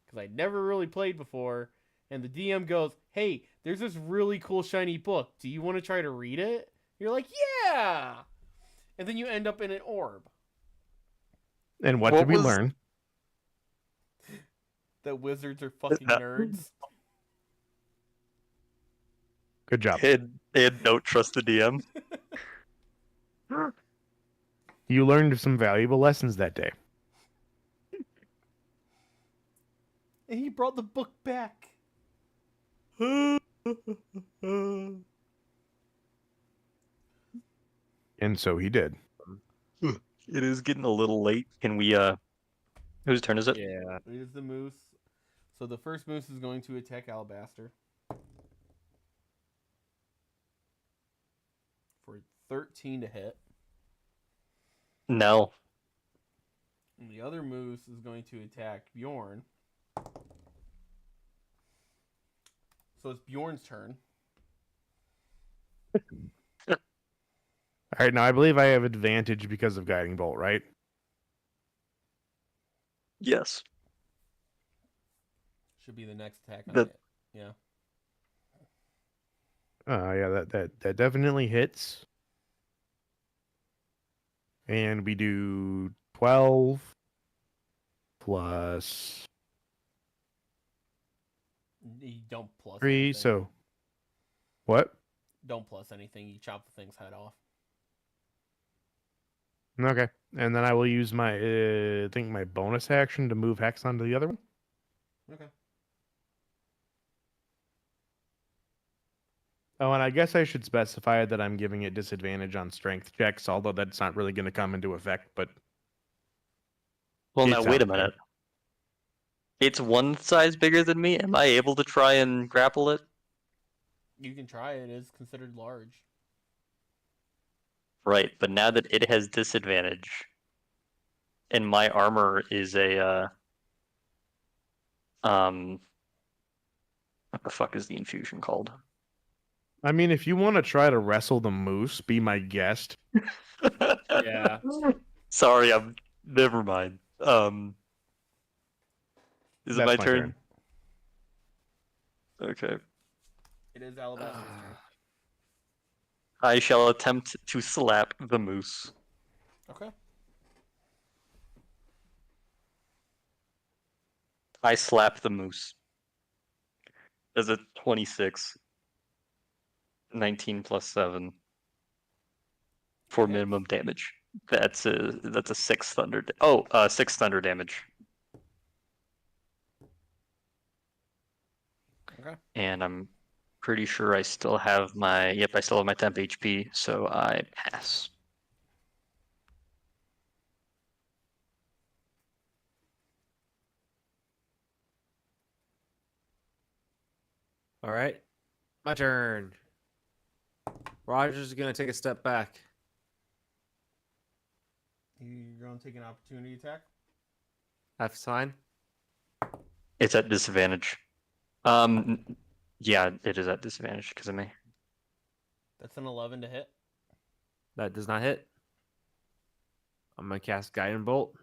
because I never really played before, and the DM goes, "Hey, there's this really cool shiny book. Do you want to try to read it?" You're like, "Yeah," and then you end up in an orb.
And what
What
did we
was-
learn?
That wizards are fucking
that-
nerds.
Good job.
And don't trust the DM.
You learned some valuable lessons that day.
And he brought the book back.
And so he did.
It is getting a little late. Can we whose turn is it?
Yeah.
It is the moose. So the first moose is going to attack Alabaster for 13 to hit.
No.
And the other moose is going to attack Bjorn. So it's Bjorn's turn.
All right, now I believe I have advantage because of Guiding Bolt, right?
Yes.
Should be the next attack on
That-
it. Yeah.
Yeah, that definitely hits. And we do 12 plus
You don't plus
3,
anything.
so what?
Don't plus anything. You chop the thing's head off.
Okay. And then I will use my I think my bonus action to move Hex onto the other one.
Okay.
Oh, and I guess I should specify that I'm giving it disadvantage on strength checks, although that's not really going to come into effect, but
Well, now
it's
wait a
out there.
minute. It's one size bigger than me. Am I able to try and grapple it?
You can try it. It is considered large.
Right, but now that it has disadvantage, and my armor is a what the fuck is the infusion called?
I mean, if you want to try to wrestle the moose, be my guest.
Yeah.
Sorry, I'm never mind. Is it
That's
my
my
turn?
turn.
Okay.
It is Alabaster's turn.
I shall attempt to slap the moose.
Okay.
I slap the moose. As a 26. 19 plus 7 for
Hits.
minimum damage. That's a 6 thunder. 6 thunder damage.
Okay.
And I'm pretty sure I still have my I still have my temp HP, so I pass.
All right. My turn. Roger's gonna take a step back.
You're going to take an opportunity attack.
Have sign.
It's at disadvantage. Yeah, it is at disadvantage because of me.
That's an 11 to hit.
That does not hit. I'm gonna cast Guiding Bolt.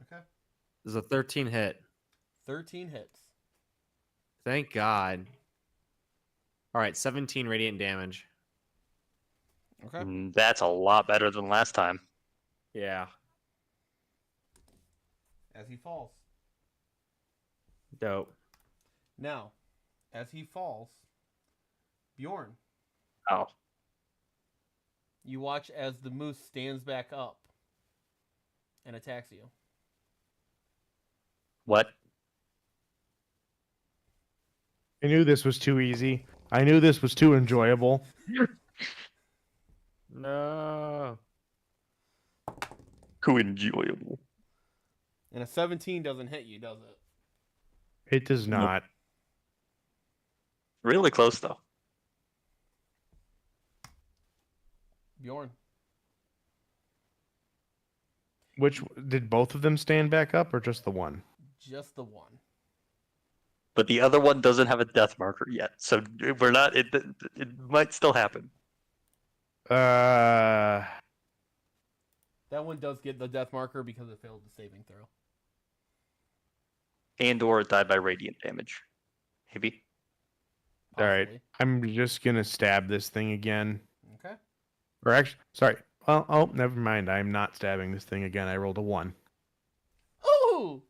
Okay.
This is a 13 hit.
13 hits.
Thank God. All right, 17 radiant damage.
Okay.
That's a lot better than last time.
Yeah.
As he falls.
Dope.
Now, as he falls, Bjorn,
Oh,
you watch as the moose stands back up and attacks you.
what?
I knew this was too easy. I knew this was too enjoyable.
No.
Too enjoyable.
And a 17 doesn't hit you, does it?
It does
Nope.
not.
Really close though.
Bjorn.
Which did both of them stand back up or just the one?
Just the one.
But the other one doesn't have a death marker yet, so we're not. It might still happen.
Uh,
That one does get the death marker because it failed the saving throw.
And or it died by radiant damage. Maybe.
all right.
Possibly.
I'm just gonna stab this thing again.
Okay.
Or actually, sorry. Well, oh, never mind. I'm not stabbing this thing again. I rolled a 1.
Ooh!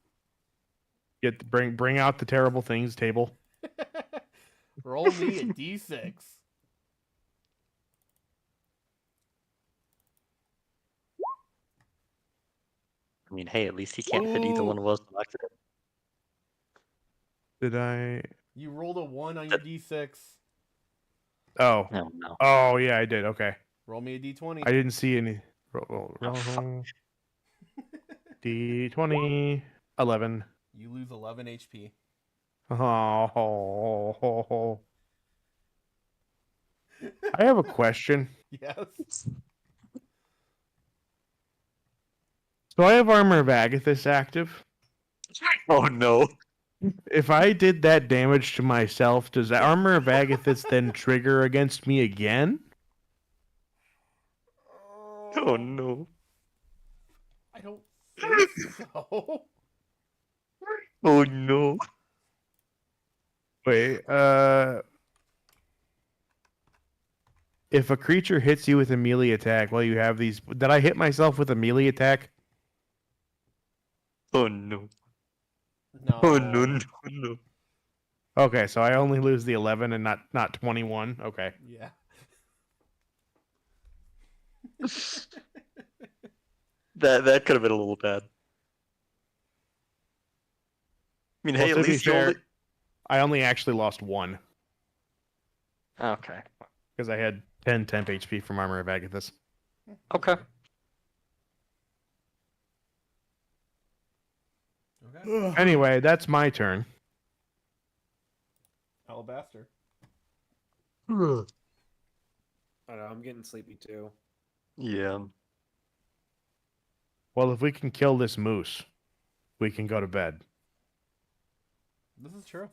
Bring out the terrible things table.
Roll me a d6.
I mean, hey, at least he can't hit either one of us by accident.
Did I?
You rolled a 1 on your d6.
Oh.
No, no.
Oh yeah, I did. Okay.
Roll me a d20.
I didn't see any. Roll.
Oh, fuck.
D20. 11.
You lose 11 HP.
Oh. I have a question.
Yes.
So I have Armor of Agathis active.
Oh no.
If I did that damage to myself, does the Armor of Agathis then trigger against me again?
Oh no.
I don't think so.
Oh no.
Wait, if a creature hits you with a melee attack while you have these, did I hit myself with a melee attack?
Oh no.
No.
Oh no no no.
Okay, so I only lose the 11 and not 21. Okay.
Yeah.
That could have been a little bad. I mean,
Well,
hey,
to
at
be
least you
fair,
only.
I only actually lost 1
Okay.
because I had 10 temp HP from Armor of Agathis.
Okay.
Okay.
Anyway, that's my turn.
Alabaster.
I don't know, I'm getting sleepy too.
Yeah.
Well, if we can kill this moose, we can go to bed.
This is true.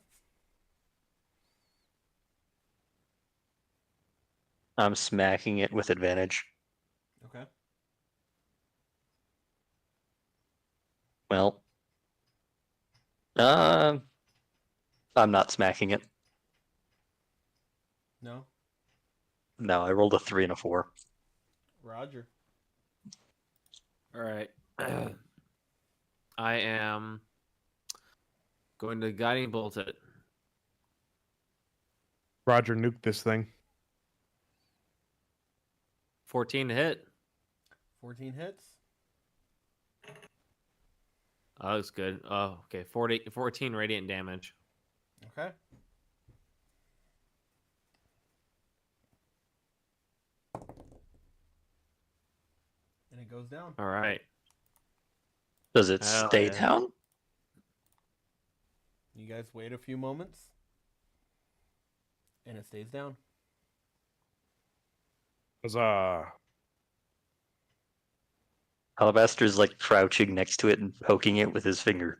I'm smacking it with advantage.
Okay.
Well, I'm not smacking it.
No.
No, I rolled a 3 and a 4.
Roger.
All right. I am going to guiding bolt it.
Roger, nuke this thing.
14 to hit.
14 hits.
Oh, that looks good. Oh, okay. 14 radiant damage.
Okay. And it goes down.
All right.
Does it
Hell
stay
yeah.
down?
You guys wait a few moments. And it stays down.
Huzzah.
Alabaster's like crouching next to it and poking it with his finger.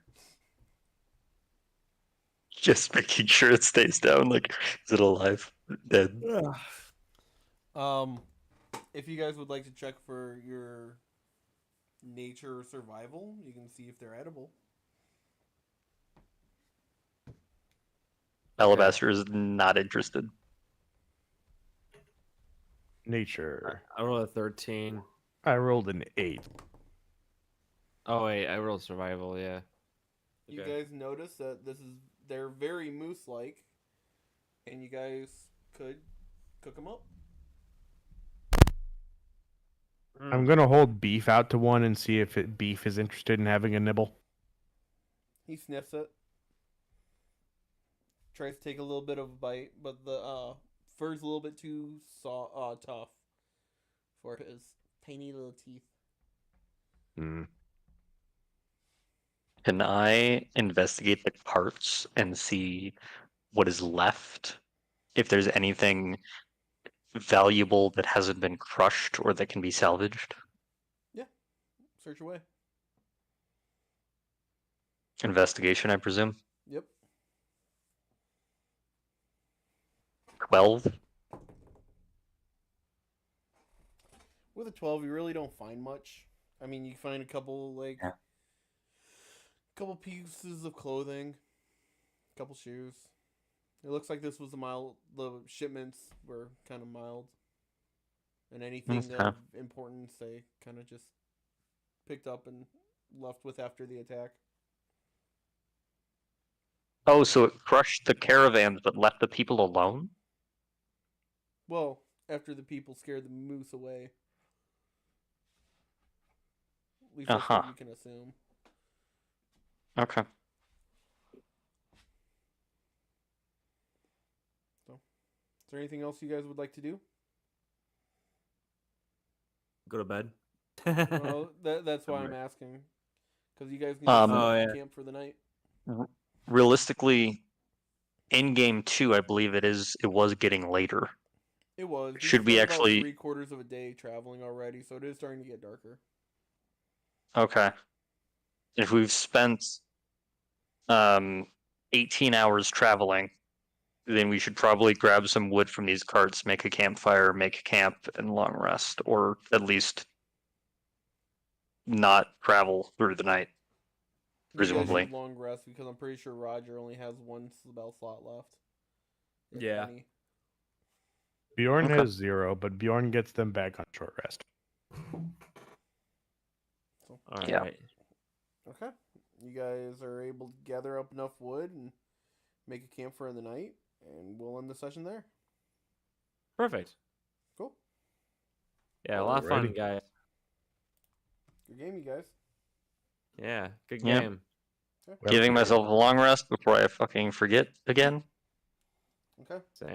Just making sure it stays down. Like, is it alive? Dead.
If you guys would like to check for your nature or survival, you can see if they're edible.
Alabaster is not interested.
Nature.
I rolled a 13.
I rolled an 8.
Oh, wait. I rolled survival, yeah.
You
Okay.
guys notice that they're very moose-like, and you guys could cook them up.
I'm gonna hold beef out to one and see if beef is interested in having a nibble.
He sniffs it. Tries to take a little bit of a bite, but the fur's a little bit too tough for his tiny little teeth.
Hmm.
Can I investigate the carts and see what is left? If there's anything valuable that hasn't been crushed or that can be salvaged?
Search away.
Investigation, I presume.
Yep.
12.
With a 12, you really don't find much. I mean, you find a couple
Yeah.
couple pieces of clothing, a couple shoes. It looks like this was the shipments were kind of mild. And anything
Okay.
of importance they kind of just picked up and left with after the attack.
Oh, so it crushed the caravans but left the people alone?
Well, after the people scared the moose away. At least that's what you can assume.
Okay.
Is there anything else you guys would like to do?
Go to bed.
Well, that's why I'm asking. Because you guys can
Um,
just
Oh, yeah.
camp for the night.
Realistically, in game 2, I believe it was getting later.
It was.
Should we
spent about
actually-
3/4 of a day traveling already, so it is starting to get darker.
Okay. If we've spent 18 hours traveling, then we should probably grab some wood from these carts, make a campfire, make a camp, and long rest, or at least not travel through the night.
You guys
Presumably.
should long rest because I'm pretty sure Roger only has one spell slot left. if
Yeah.
any.
Bjorn
Okay.
has 0, but Bjorn gets them back on short rest.
So,
All
Yeah.
right.
okay. You guys are able to gather up enough wood and make a camp for the night, and we'll end the session there.
Perfect.
Cool.
Yeah, a lot of fun,
Alrighty.
guys.
Good game, you guys.
Yeah, good
Yeah.
game.
Okay.
Well
Giving
played.
myself a long rest before I fucking forget again.
Okay.
Same.